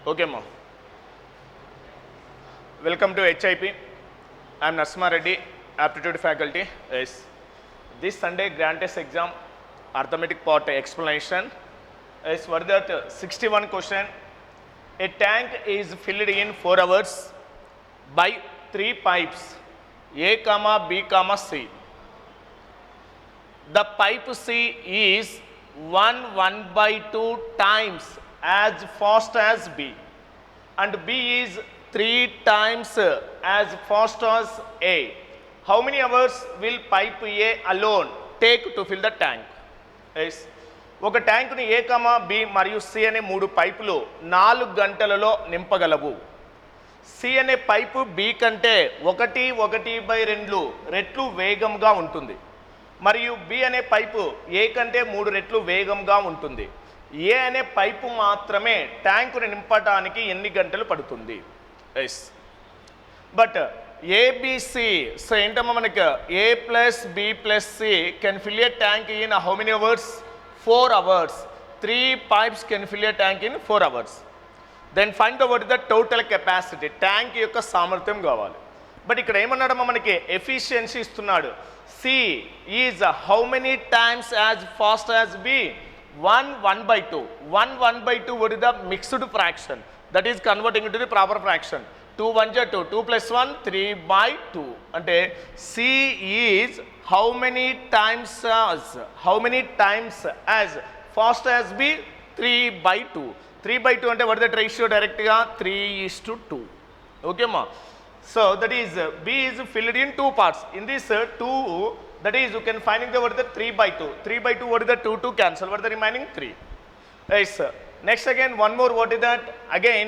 Okay, ma. Welcome to HIP. I am Narsima Reddy, aptitude faculty. Yes. This Sunday grand test exam, arithmetic part explanation. Yes, what that 61 question. A tank is filled in 4 hours by 3 pipes, A, B, C. The pipe C is 1/2 times as fast as B, and B is 3 times as fast as A. How many hours will pipe A alone take to fill the tank? Yes. ఒక ట్యాంకుని A B మరియు C అనే 3 పైపులు 4 గంటలలో నింపగలవు. C అనే pipe B కంటే 1/2 రెట్లు వేగంగా ఉంటుంది మరియు బి అనే పైపు ఏ కంటే 3 రెట్లు వేగంగా ఉంటుంది. ఏ అనే పైపు మాత్రమే ట్యాంకుని నింపడానికి ఎన్ని గంటలు పడుతుంది? ఎస్. బట్ ఏబిసి సో ఏంటమ్మా మనకి A plus B plus C can fill a tank in how many hours? 4 hours. 3 pipes can fill a tank in 4 hours. Then find out what is the total capacity. Tank యొక్క సామర్థ్యం కావాలి. But ఇక్కడ ఏమన్నాడమ్మా మనకి efficiency ఇస్తున్నాడు. C is how many times as fast as B? 1/2. 1/2 what is the mixed fraction that is converting into the proper fraction. 2 1s are 2, 2 plus 1 3/2. అంటే C is how many times as fast as B? 3/2. 3/2 అంటే what is that ratio? డైరెక్ట్గా 3:2. Okay మా. So that is B is filled in 2 parts. In this 2, that is you can find the what is the 3/2. 3/2 what is the 2 cancel, what is the remaining 3. Yes. Next again one more, what is that? Again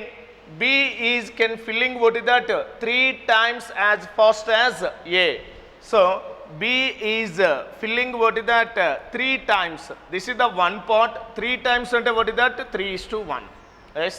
B is can filling what is that 3 times as fast as A. So B is filling what is that 3 times. This is the one part. 3 times అంటే what is that? 3:1. Yes,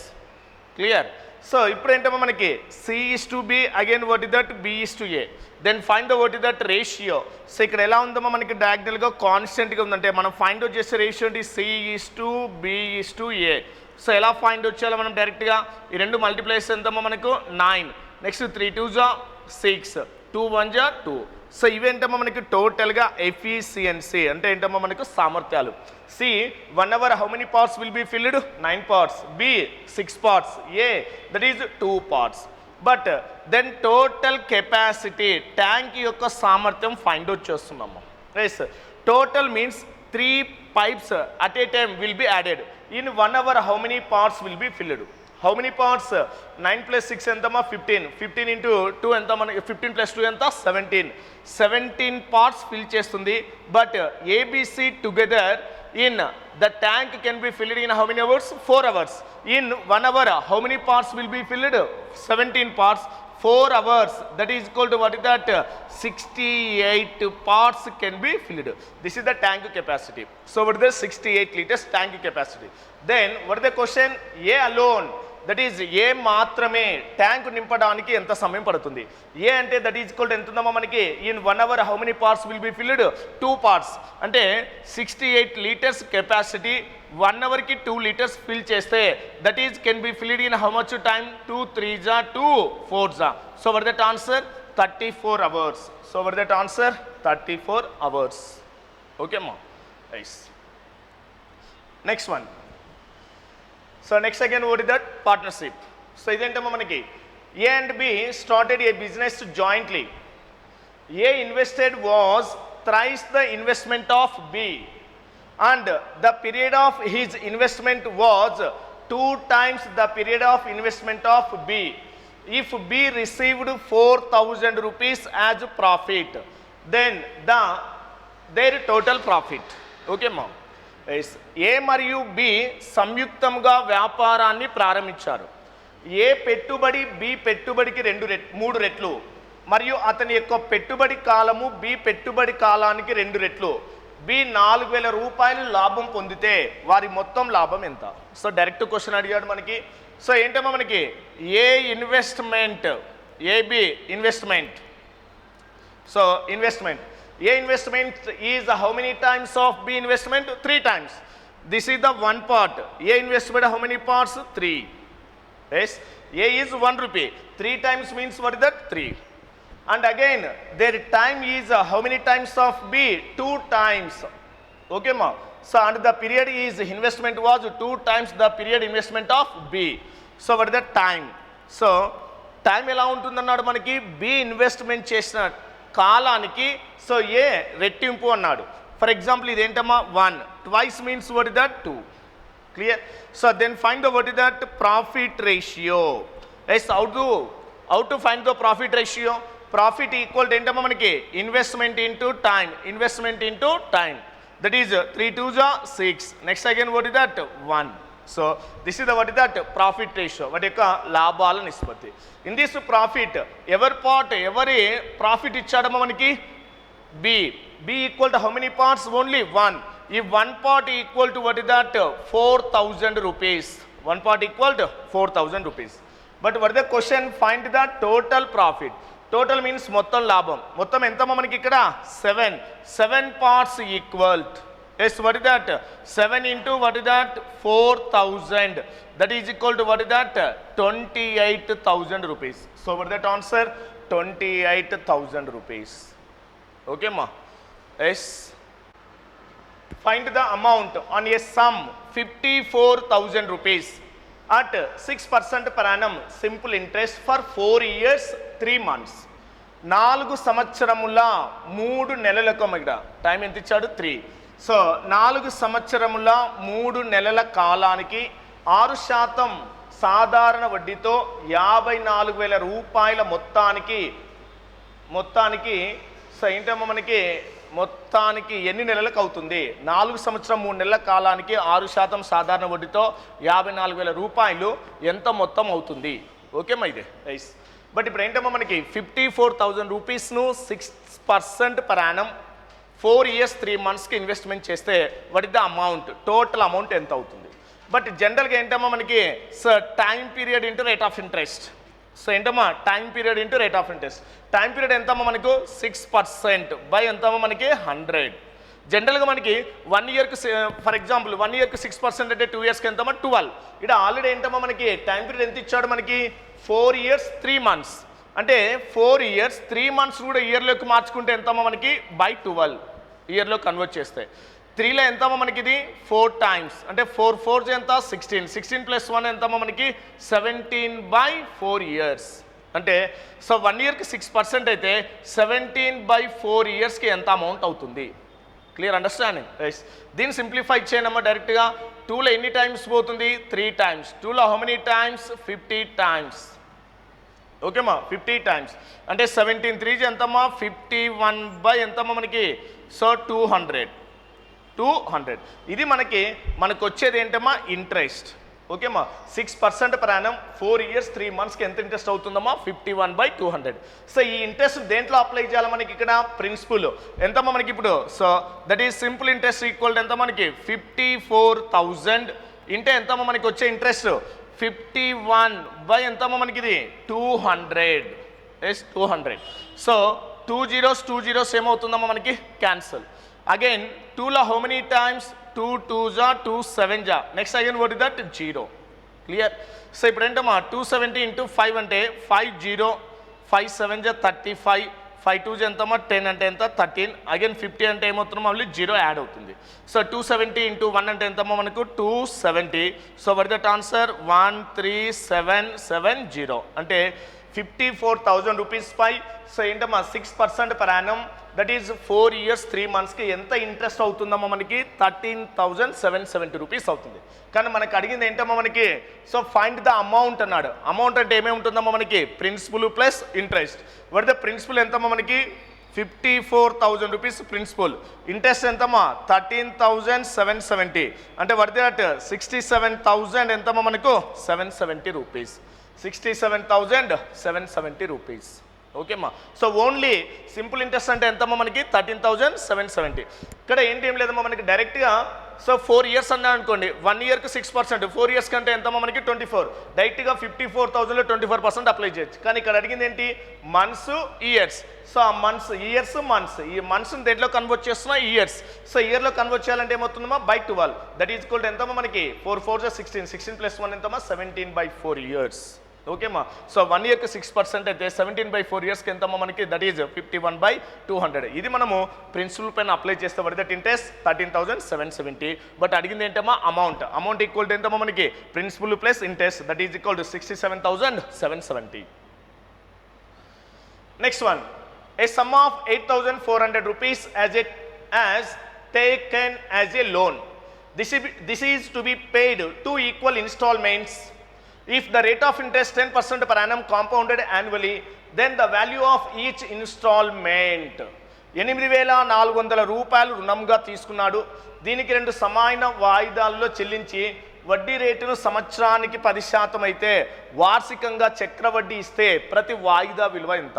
clear. So ఇప్పుడు ఏంటమ్మా మనకి C is to B, again what is that? B is to A. Then find the what is that ratio. So ఇక్కడ ఎలా ఉందమ్మా మనకి డయాగ్నల్గా కాన్స్టెంట్గా ఉందంటే మనం ఫైండ్ అవుట్ చేసే రేషియో ఏంటి? C is to B is to A. So ఎలా ఫైండ్ అవుట్ చేయాలో మనం డైరెక్ట్గా ఈ రెండు మల్టిప్లైస్ ఎంతమ్మా మనకు 9. Next 3 2s are 6, 2 1s are 2. So ఇవేంటమ్మా మనకి టోటల్గా ఎఫిషియన్సీ అంటే ఏంటమ్మా మనకు సామర్థ్యాలు. C 1 hour how many parts will be filled? 9 parts. B 6 parts. A that is 2 parts. But then total capacity tank యొక్క సామర్థ్యం ఫైండ్ అవుట్ చేస్తున్నాము. Yes. Total means 3 pipes at a time will be added. In 1 hour how many parts will be filled? How many parts? 9 plus 6 ఎంతమ్మా? 15. 15 into 2 ఎంత మనకి? 15 plus 2 ఎంత? 17. 17 parts fill చేస్తుంది. But ABC together in the tank can be filled in how many hours? 4 hours. In 1 hour how many parts will be filled? 17 parts. 4 hours, that is equal to what is that? 68 parts can be filled. This is the tank capacity. So what is the 68 liters tank capacity? Then what is the question? A alone, that is A మాత్రమే tank నింపడానికి ఎంత సమయం పడుతుంది? ఏ అంటే that is equal to ఎంత ఉందమ్మా మనకి? In 1 hour how many parts will be field? 2 parts. అంటే 68 లీటర్స్ కెపాసిటీ 1 hourకి 2 liters ఫిల్ చేస్తే that is can be filled in how much time? 2 3s are 2 4s are. So what is that answer? 34 hours. So what is that answer? 34 hours. Okay ma. Nice. Next one. So next again what is that? Partnership. So ఇదేంటమ్మా మనకి A and B started a business jointly. A invested was thrice the investment of B, and the period of his investment was 2 times the period of investment of B. If B received 4,000 rupees as profit, then their total profit. Okay ma'am. ఏ మరియు B సంయుక్తంగా వ్యాపారాన్ని ప్రారంభించారు. ఏ పెట్టుబడి B పెట్టుబడికి 3 రెట్లు మరియు అతని యొక్క పెట్టుబడి కాలము బి పెట్టుబడి కాలానికి 2 రెట్లు. బి 4,000 రూపాయలు లాభం పొందితే వారి మొత్తం లాభం ఎంత? సో డైరెక్ట్ క్వశ్చన్ అడిగాడు మనకి. సో ఏంటమ్మా మనకి A investment, A B investment. So investment A investment is how many times of B investment? 3 times. This is the one part. A investment how many parts? 3. Yes, A is 1 rupee. 3 times means what is that? 3. And again, their time is how many times of B? 2 times. Okay, ma. So, and the period is investment was 2 times the period investment of B. So, what is the time? So, time ఎలా ఉంటుందన్నాడు మనకి B investment చేసిన కాలానికి so ఏ రెట్టింపు అన్నాడు. For example ఇది ఏంటమ్మా 1 twice means what is that 2. Clear. So then find the what is that profit ratio. Yes how to find the profit ratio. Profit equal ఏంటమ్మా మనకి investment into time, investment into time, that is 3 2s 6. Next again what is that 1. So this is the what is that profit ratio, వాటి యొక్క లాభాల నిష్పత్తి. In this profit ఎవరి profit ఇచ్చాడమ్మా మనకి B. B equal to how many parts? Only 1. ఈ 1 part equal to what is that 4,000 rupees. 1 part equal to 4,000 rupees. But what the question? Find the total profit. Total means మొత్తం లాభం. మొత్తం ఎంతమ్మా మనకి ఇక్కడ 7 parts equal. Yes, what is that? 7 into what is that? 4,000. That is equal to what is that? 28,000 rupees. So what is that answer? 28,000 rupees. Okay, ma? Yes. Find the amount on a sum 54,000 rupees at 6% per annum simple interest for 4 years 3 months. 4 సంవత్సరముల 3 నెలలకు ఇక్కడ time ఎంత ఇచ్చాడు? 3. So 4 సంవత్సరముల 3 నెలల కాలానికి 6% సాధారణ వడ్డీతో 54,000 రూపాయల మొత్తానికి సో ఏంటమ్మా మనకి మొత్తానికి ఎన్ని నెలలకు అవుతుంది? 4 సంవత్సరం 3 నెలల కాలానికి 6% సాధారణ వడ్డీతో 54,000 రూపాయలు ఎంత మొత్తం అవుతుంది? ఓకేమ్మా ఇది రైస్. బట్ ఇప్పుడు ఏంటమ్మా మనకి 54,000 రూపీస్ను 6% per annum 4 years 3 monthsకి ఇన్వెస్ట్మెంట్ చేస్తే what is the amount? Total amount ఎంత అవుతుంది? బట్ జనరల్గా ఏంటమ్మా మనకి sir time period into rate of interest. So ఏంటమ్మా time period into rate of interest. Time period ఎంతమ్మా మనకు 6% బై ఎంతమ్మా మనకి 100. జనరల్గా మనకి 1 yearకి ఫర్ ఎగ్జాంపుల్ 1 yearకి 6% అంటే 2 yearsకి ఎంతమ్మా 12. ఇక్కడ ఆల్రెడీ ఏంటమ్మా మనకి టైం పీరియడ్ ఎంత ఇచ్చాడు మనకి 4 years 3 months. అంటే 4 years 3 months కూడా ఇయర్లోకి మార్చుకుంటే ఎంతమ్మా మనకి బై 12 ఇయర్లో కన్వర్ట్ చేస్తే 3లో ఎంతమ్మా మనకి ఇది 4 times అంటే 4 4 ఎంత 16 ప్లస్ 1 ఎంతమ్మా మనకి 17/4 years. అంటే సో 1 yearకి 6% అయితే 17/4 yearsకి ఎంత అమౌంట్ అవుతుంది? Clear understanding? రైట్. దీన్ని సింప్లిఫై చేయనమ్మా డైరెక్ట్గా 2లో ఎన్ని టైమ్స్ పోతుంది? 3 times. 2లో how many times? 50 times. ఓకేమ్మా 50 times అంటే 17 3 ఎంతమ్మా 51 బై ఎంతమ్మా మనకి సో 200. ఇది మనకు వచ్చేది ఏంటమ్మా ఇంట్రెస్ట్. ఓకేమ్మా 6% per annum 4 years 3 monthsకి ఎంత ఇంట్రెస్ట్ అవుతుందమ్మా 51/200. సో ఈ ఇంట్రెస్ట్ దేంట్లో అప్లై చేయాలి మనకి? ఇక్కడ ప్రిన్సిపల్ ఎంతమ్మా మనకి ఇప్పుడు so that is simple interest equal ఎంత మనకి 54,000 ఇంటే ఎంతమ్మా మనకి వచ్చే ఇంట్రెస్ట్ 51 బై ఎంతమ్మా మనకి ఇది 200. ఎస్ 200. సో 2 zeros ఏమవుతుందమ్మా మనకి క్యాన్సల్. అగైన్ 2లో how many times? 2 2s 2 7s. Next again what is that 0. Clear. So ఇప్పుడు ఏంటమ్మా 270 into 5 అంటే 50 5 7s 35 5 2s ఎంతమ్మా 10 అంటే ఎంత 13. అగైన్ 50 అంటే ఏమవుతుందమ్మా మళ్ళీ 0 యాడ్ అవుతుంది. సో 270 into 1 అంటే ఎంతమ్మా మనకు 270. So what is that answer 13770 అంటే 54,000 రూపీస్ పై సో ఏంటమ్మా 6% per annum that is 4 years 3 monthsకి ఎంత ఇంట్రెస్ట్ అవుతుందమ్మా మనకి 13,770 రూపీస్ అవుతుంది. కానీ మనకు అడిగింది ఏంటమ్మా మనకి సో ఫైండ్ ద అమౌంట్ అన్నాడు. అమౌంట్ అంటే ఏమేమి ఉంటుందమ్మా మనకి principal plus interest. What the principal ఎంతమ్మా మనకి 54,000 రూపీస్ ప్రిన్సిపల్. ఇంట్రెస్ట్ ఎంతమ్మా 13,770 అంటే వాట్ దట్ 67,000 ఎంతమ్మా మనకు 770 రూపీస్. 67,770 రూపీస్. ఓకేమ్మా. సో ఓన్లీ సింపుల్ ఇంట్రెస్ట్ అంటే ఎంతమ్మా మనకి 13,770. ఇక్కడ ఏంటి ఏం లేదమ్మా మనకి డైరెక్ట్గా సో 4 ఇయర్స్ అన్నా అనుకోండి, 1 ఇయర్కి 6%, 4 ఇయర్స్ కంటే ఎంతమ్మా మనకి 24, డైరెక్ట్గా 54,000లో 24% అప్లై చేయొచ్చు. కానీ ఇక్కడ అడిగింది ఏంటి మంత్స్ ఇయర్స్. సో ఆ మంత్స్ ఇయర్స్ మంత్స్, ఈ మంత్స్ని దేంట్లో కన్వర్ట్ చేస్తున్నా ఇయర్స్. సో ఇయర్లో కన్వర్ట్ చేయాలంటే ఏమవుతుందమ్మా by 12, that is equal to ఎంతమ్మా మనకి 4 4 16, 16 + 1 ఎంతమ్మా 17/4 ఇయర్స్. ఓకేమ్మా. సో 1 ఇయర్కి 6% అయితే 17/4 ఇయర్స్కి ఎంతమ్మా మనకి దట్ ఈజ్ 51/200. ఇది మనము ప్రిన్సిపల్ పైన అప్లై చేస్తే పడి దట్ ఇంట్రెస్ట్ 13,770. బట్ అడిగింది ఏంటమ్మా అమౌంట్ ఈక్వల్ టు ఎంతమ్మా మనకి principal plus interest that is equal to 67,770. Next one, a sum of 8,400 rupees as taken as a loan. This is to be paid 2 equal installments. If the rate of interest 10% per annum compounded annually, then the value of each installment 8,400 రూపాయలు రుణంగా తీసుకున్నాడు. దీనికి 2 సమాన వాయిదాల్లో చెల్లించి వడ్డీ రేటును సంవత్సరానికి 10% అయితే వార్షికంగా చక్రవడ్డీ ఇస్తే ప్రతి వాయిదా విలువ ఎంత.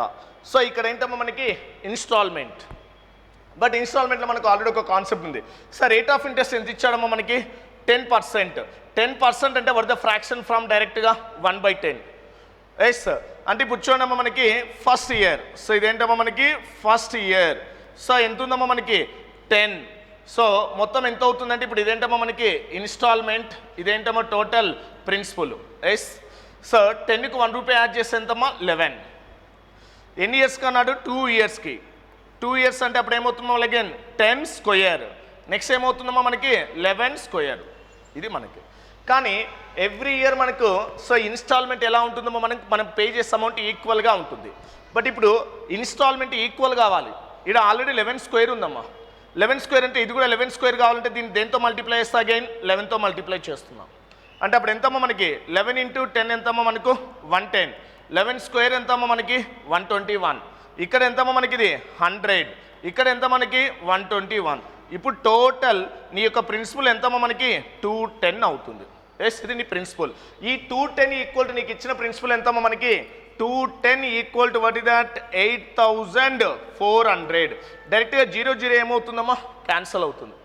సో ఇక్కడ ఏంటమ్మా మనకి ఇన్స్టాల్మెంట్. బట్ ఇన్స్టాల్మెంట్లో మనకు ఆల్రెడీ ఒక కాన్సెప్ట్ ఉంది. సార్ రేట్ ఆఫ్ ఇంట్రెస్ట్ ఎంత ఇచ్చాడమ్మా మనకి 10%. 10% అంటే వర్ ద ఫ్రాక్షన్ ఫ్రమ్ డైరెక్ట్గా 1/10. ఎస్ అంటే ఇప్పుడు చూడమ్మా మనకి ఫస్ట్ ఇయర్. సో ఇదేంటమ్మా మనకి ఫస్ట్ ఇయర్. సో ఎంత ఉందమ్మా మనకి 10. సో మొత్తం ఎంత అవుతుందంటే ఇప్పుడు ఇదేంటమ్మా మనకి ఇన్స్టాల్మెంట్, ఇదేంటమ్మా టోటల్ ప్రిన్సిపల్. ఎస్ సో 10కి 1 రూపాయి యాడ్ చేస్తే ఎంతమ్మా 11. ఎన్ని ఇయర్స్కి అన్నాడు 2 ఇయర్స్కి. 2 ఇయర్స్ అంటే అప్పుడు ఏమవుతుందో అగైన్ 10 స్క్వేర్. నెక్స్ట్ ఏమవుతుందమ్మా మనకి 11 స్క్వేర్. ఇది మనకి. కానీ ఎవ్రీ ఇయర్ మనకు సో ఇన్స్టాల్మెంట్ ఎలా ఉంటుందో మనం పే చేసే అమౌంట్ ఈక్వల్గా ఉంటుంది. బట్ ఇప్పుడు ఇన్స్టాల్మెంట్ ఈక్వల్ కావాలి. ఇక్కడ ఆల్రెడీ 11 స్క్వేర్ ఉందమ్మా. 11 స్క్వేర్ అంటే ఇది కూడా 11 స్క్వేర్ కావాలంటే దీన్ని దేంతో మల్టిప్లై చేస్తా అగైన్ 11తో మల్టిప్లై చేస్తున్నాం. అంటే అప్పుడు ఎంతమ్మా మనకి 11 × 10 ఎంతమ్మా మనకు 110. 11 స్క్వేర్ ఎంతమ్మా మనకి 121. ఇక్కడ ఎంతమ్మా మనకి ఇది 100. ఇక్కడ ఎంత మనకి 121. ఇప్పుడు టోటల్ నీ యొక్క ప్రిన్సిపల్ ఎంతమ్మా మనకి 210 అవుతుంది. ఎస్ ఇది నీ ప్రిన్సిపల్. ఈ 210 ఈక్వల్ టు నీకు ఇచ్చిన ప్రిన్సిపల్ ఎంతమ్మా మనకి 210 equal to what is that 8,400. డైరెక్ట్గా 0 0 ఏమవుతుందమ్మా క్యాన్సల్ అవుతుంది.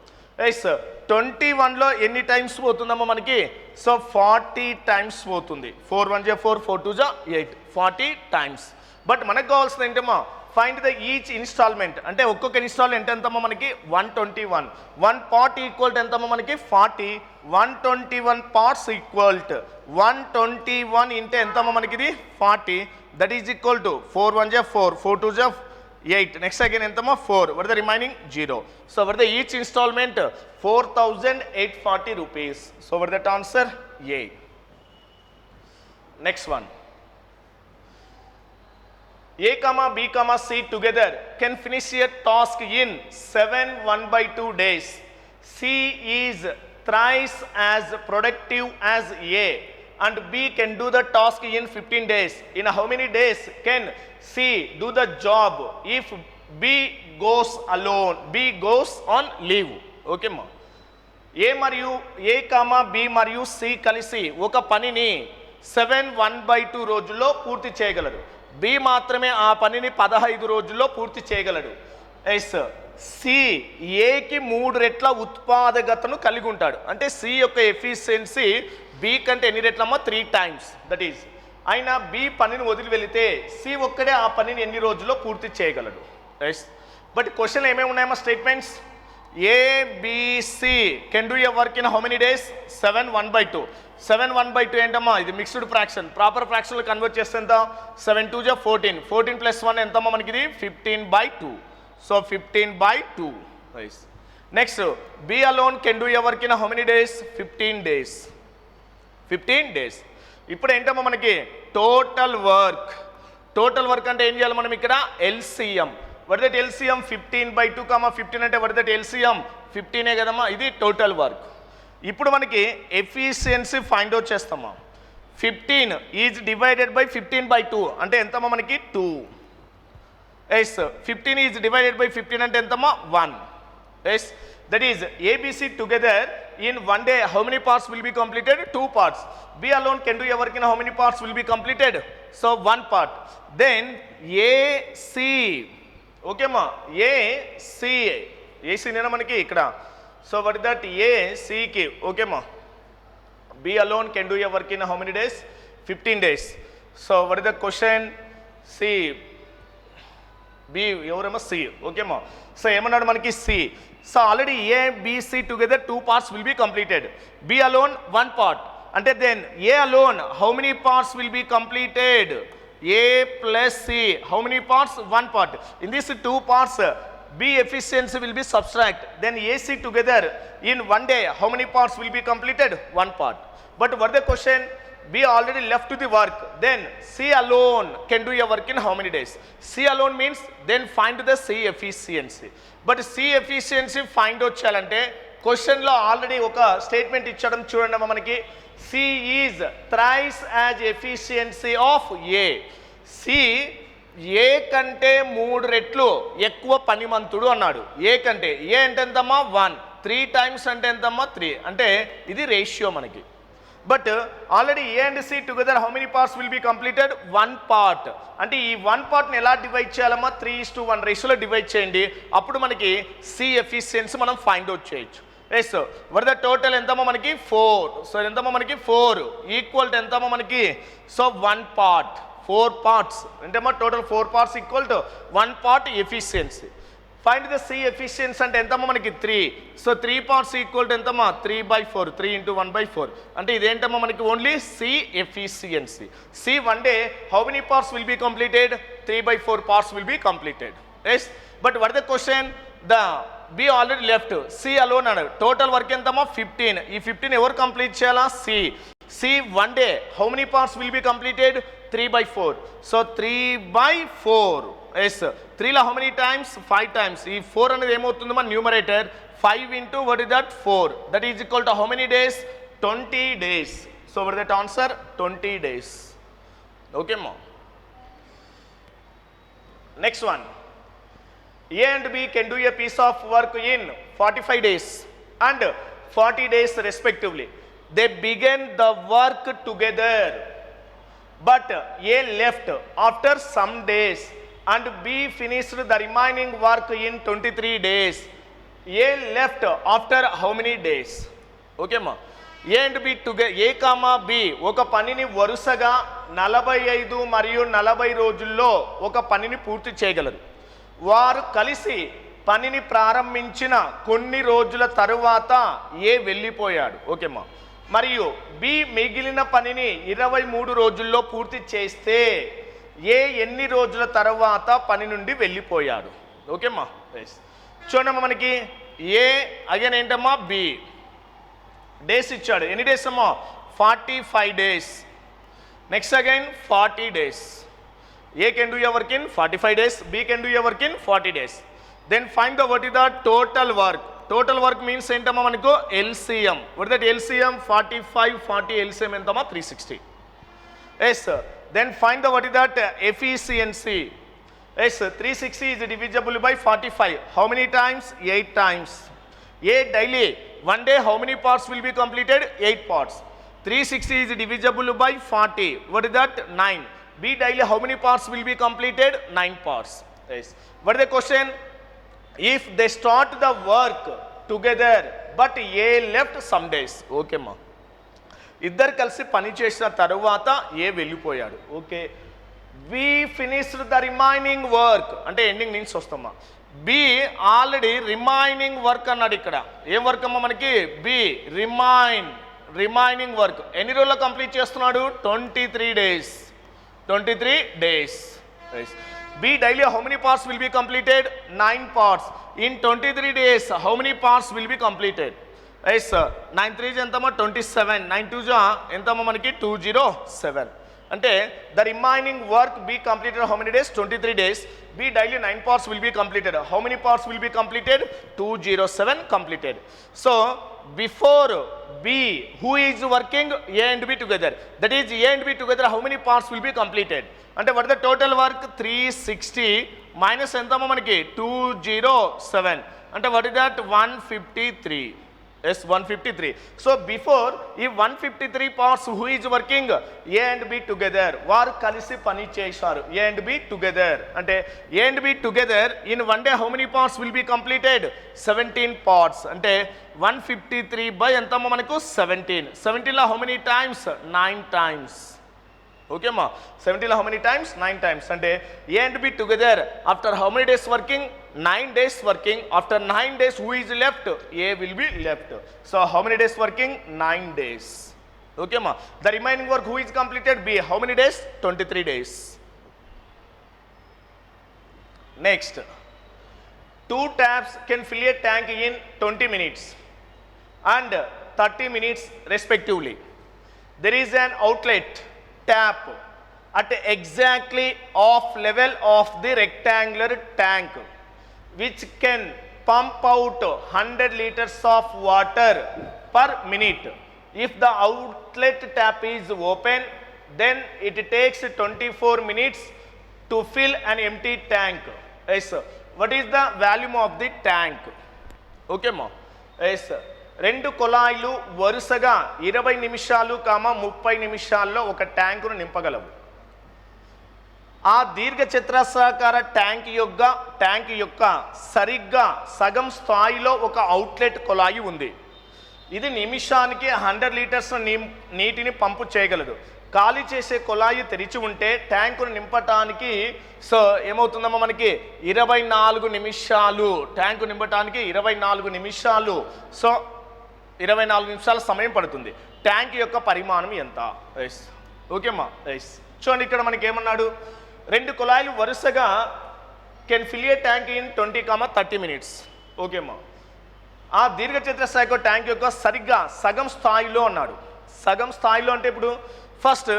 ఎస్ 21లో ఎన్ని టైమ్స్ పోతుందమ్మా మనకి సో 40 టైమ్స్ పోతుంది. 4 1 = 4, 4 2 = 8, 40 టైమ్స్. బట్ మనకు కావాల్సింది ఏంటమ్మా ఫైండ్ ద ఈచ్ ఇన్స్టాల్మెంట్. అంటే ఒక్కొక్క ఇన్స్టాల్మెంట్ ఎంతమ్మా మనకి 121. 1 పార్ట్ ఈక్వల్ టు ఎంతమ్మా మనకి 40. 121 పార్ట్స్ ఈక్వల్ టు 121 ఇంటే ఎంతమ్మా మనకి ఇది 40. That is equal to 4 1 = 4, 4 2 = 8. Next again ఎంతమ్మా 4. Where the remaining 0. So where the each installment 4,840 rupees. So were that answer A. Next one, A, B, C together can finish a task in 7 1/2 days. C is thrice as productive as A and B can do the task in 15 days. In how many days can C do the job if B goes alone? B goes on leave. Okay ma. A B మరియు C కలిసి ఒక పనిని 7 1/2 రోజుల్లో పూర్తి చేయగలరు. B మాత్రమే ఆ పనిని 15 రోజుల్లో పూర్తి చేయగలడు. ఎస్ సి ఏకి 3 రెట్ల ఉత్పాదకతను కలిగి ఉంటాడు. అంటే సి యొక్క ఎఫిషియన్సీ బి కంటే ఎన్ని రెట్లమ్మా 3 టైమ్స్. దట్ ఈజ్ అయినా బి పనిని వదిలి వెళితే సి ఒక్కడే ఆ పనిని ఎన్ని రోజుల్లో పూర్తి చేయగలడు. ఎస్ బట్ క్వశ్చన్ ఏమేమి ఉన్నాయమ్మా statements. ABC can do a work in how many days 7 1/2. 7 1/2 ఏంటమ్మా ఇది మిక్స్డ్ ఫ్రాక్షన్. ప్రాపర్ ఫ్రాక్షన్లో కన్వర్ట్ చేస్తే ఎంత 7 2 = 14. 14 + 1 ఎంతమ్మా మనకి ఇది 15/2. So 15/2. Next B alone can do a work in how many days 15 days. 15 days. ఇప్పుడు ఏంటమ్మా మనకి టోటల్ వర్క్. టోటల్ వర్క్ అంటే ఏం చేయాలి మనం ఇక్కడ ఎల్సిఎం. వర్ దట్ ఎల్సిఎం 15/2, 15 అంటే వర్ దట్ ఎల్సిఎం 15 కదమ్మా. ఇది టోటల్ వర్క్. ఇప్పుడు మనకి ఎఫిషియన్సీ ఫైండ్ అవుట్ చేస్తామా. 15 ఈజ్ డివైడెడ్ బై 15/2 అంటే ఎంతమ్మా మనకి 2. ఎస్ 15 ఈజ్ డివైడెడ్ బై 15 అంటే ఎంతమ్మా 1. Yes that is ABC together in 1 day how many parts will be completed? 2 parts. B alone can do a work in how many parts will be completed? So 1 part. Then A C, ఓకేమ్మా, A C నేనా మనకి ఇక్కడ. So what is that, ఏసీకి, ఓకేమ్మా. B alone can do your work in how many days? 15 days. So what is the question? C. B ఎవరేమో C, ఓకేమ్మా. So ఏమన్నాడు మనకి C. So already A, B, C together 2 parts will be completed. B alone 1 part. అంటే then A alone how many parts will be completed? A plus C, how many parts? 1 part. In these 2 parts, B efficiency will be subtract. Then AC together in 1 day, how many parts will be completed? 1 part. But what the question? B already left to the work. Then C alone can do your work in how many days? C alone means then find the C efficiency. But C efficiency find out చేయాలంటే question లో already ఒక statement ఇచ్చడం చూడండి మనకి. C is thrice as efficiency of A. C ఏ కంటే 3 రెట్లు ఎక్కువ పనిమంతుడు అన్నాడు. ఏ కంటే, ఏ అంటే ఎంతమ్మా 1, 3 times అంటే ఎంతమ్మా 3, అంటే ఇది రేషియో మనకి. But already A and C together how many parts will be completed? 1 part. అంటే ఈ 1 partని ఎలా డివైడ్ చేయాలమ్మా? 3:1 రేషియోలో డివైడ్ చేయండి. అప్పుడు మనకి సి ఎఫిషియన్సీ మనం ఫైండ్ అవుట్ చేయొచ్చు. ఎస్, వర్ ద టోటల్ ఎంతమ్మా మనకి 4. సో ఎంతమ్మా మనకి 4 ఈక్వల్ టు ఎంతమ్మా మనకి? సో 1 part, 4 parts ఎంతమ్మా total 4 parts equal to 1 part efficiency. Find the C efficiency అంటే ఎంతమ్మా మనకి 3. సో 3 parts ఈక్వల్ టు ఎంతమ్మా 3/4, 3 × 1/4. అంటే ఇదేంటమ్మా మనకి only C efficiency. C 1 day how many parts will be completed? 3/4 parts will be completed. Yes, but what is the question? The B already left, C alone అన్నాడు. Total work ఎంతమ్మా 15. ఈ 15 ఎవరు complete చేయాలా? C 1 day how many parts will be completed? 3/4. So 3/4. Yes, 3లో how many times? 5 times. ఈ 4 అనేది ఏమవుతుంది మన numerator? 5 into what is that? 4. That is equal to how many days? 20 days. So what is that answer? 20 days. Okay ma. Next one. A and B can do a piece of work in 45 days and 40 days respectively. They began the work together, but A left after some days and B finished the remaining work in 23 days. A left after how many days? Okay ma. A and B together, A comma B ఒక పనిని వరుసగా 45 మరియు 40 రోజుల్లో ఒక పనిని పూర్తి చేయగలరు. వారు కలిసి పనిని ప్రారంభించిన కొన్ని రోజుల తరువాత ఏ వెళ్ళిపోయాడు. ఓకేమ్మా. మరియు బి మిగిలిన పనిని 23 రోజుల్లో పూర్తి చేస్తే ఏ ఎన్ని రోజుల తర్వాత పని నుండి వెళ్ళిపోయాడు. ఓకేమ్మా. చూడమ్మా మనకి ఏ అగైన్ ఏంటమ్మా బి డేస్ ఇచ్చాడు. ఎన్ని డేస్ అమ్మా? 45 days. Next again 40 days. A can do your work in 45 days, B can do your work in 40 days. Then find the what is the total work. Total work means entama maniko LCM. What is that LCM? 45, 40 LCM entama 360. Yes sir. Then find the what is that efficiency. Yes sir. 360 is divisible by 45. How many times? 8 times. A daily 1 day how many parts will be completed? 8 parts. 360 is divisible by 40. What is that? 9. B daily how many parts will be completed? 9 parts. Yes. What is the question? If they start the work together but A left some days. Okay ma. ఇద్దరు కలిసి పని చేసిన తరువాత ఏ వెళ్ళిపోయాడు. Okay. B finished the remaining work అంటే ending నుంచి వస్తామా. B already remaining work అన్నాడు ఇక్కడ. ఏం వర్క్ అమ్మా మనకి? B రిమైనింగ్ వర్క్ ఎన్ని రోజుల్లో కంప్లీట్ చేస్తున్నాడు? 23 days. 23 days. Yes. B daily how many parts will be completed? 9 parts. In 23 days how many parts will be completed? Yes sir. 9 3 ఎంతమ్మా 27. 9 2 ఎంతమ్మా మనకి 207. అంటే the remaining work be completed how many days? 23 days. B daily 9 parts will be completed. How many parts will be completed? 207 completed. So before B, who is working? A and B together. That is A and B together how many parts will be completed? అంటే what is the total work? 360 minus ఎంతమ్మా మనకి 207. అంటే what is that? 153. Yes, 153. So before ఈ 153 parts who is working? A and B together. వారు కలిసి పని చేశారు. A and B together. అంటే A and B together in one day how many parts will be completed? 17 parts. అంటే 153 by ఎంతమ్మా మనకు 17. 17లో how many times? 9 times. Okay అమ్మా 17లో how many times? 9 times. అంటే A and B together after how many days working? 9 days working. After 9 days who is left? A will be left. So how many days working? 9 days. Okay ma. The remaining work who is completed? B. How many days? 23 days. Next, 2 taps can fill a tank in 20 minutes and 30 minutes respectively. There is an outlet tap at exactly off level of the rectangular tank which can pump out 100 liters of water per minute. If the outlet tap is open, then it takes 24 minutes to fill an empty tank. Yes, sir. What is the volume of the tank? Okay, ma. Yes, sir. 2 కుళాయిలు వరుసగా 20 నిమిషాలు 30 నిమిషాల్లో ఒక ట్యాంకును నింపగలవు. ఆ దీర్ఘచతురస్రాకార tank యొక్క సరిగ్గా సగం స్థాయిలో ఒక అవుట్లెట్ కుళాయి ఉంది. ఇది నిమిషానికి 100 లీటర్స్ నీటిని పంపు చేయగలదు. ఖాళీ చేసే కుళాయి తెరిచి ఉంటే ట్యాంకును నింపటానికి సో ఏమవుతుందమ్మా మనకి 24 నిమిషాలు. ట్యాంకు నింపటానికి 24 నిమిషాలు. సో 24 నిమిషాల సమయం పడుతుంది. ట్యాంక్ యొక్క పరిమాణం ఎంత? ఎస్ ఓకేమ్మా. ఎస్ చూడండి ఇక్కడ మనకి ఏమన్నాడు, 2 కుళాయిలు వరుసగా can fill a tank in 20-30 minutes. ఓకేమ్మా. ఆ దీర్ఘచతురస్రాకార ట్యాంక్ యొక్క సరిగ్గా సగం స్థాయిలో అన్నాడు. సగం స్థాయిలో అంటే ఇప్పుడు ఫస్ట్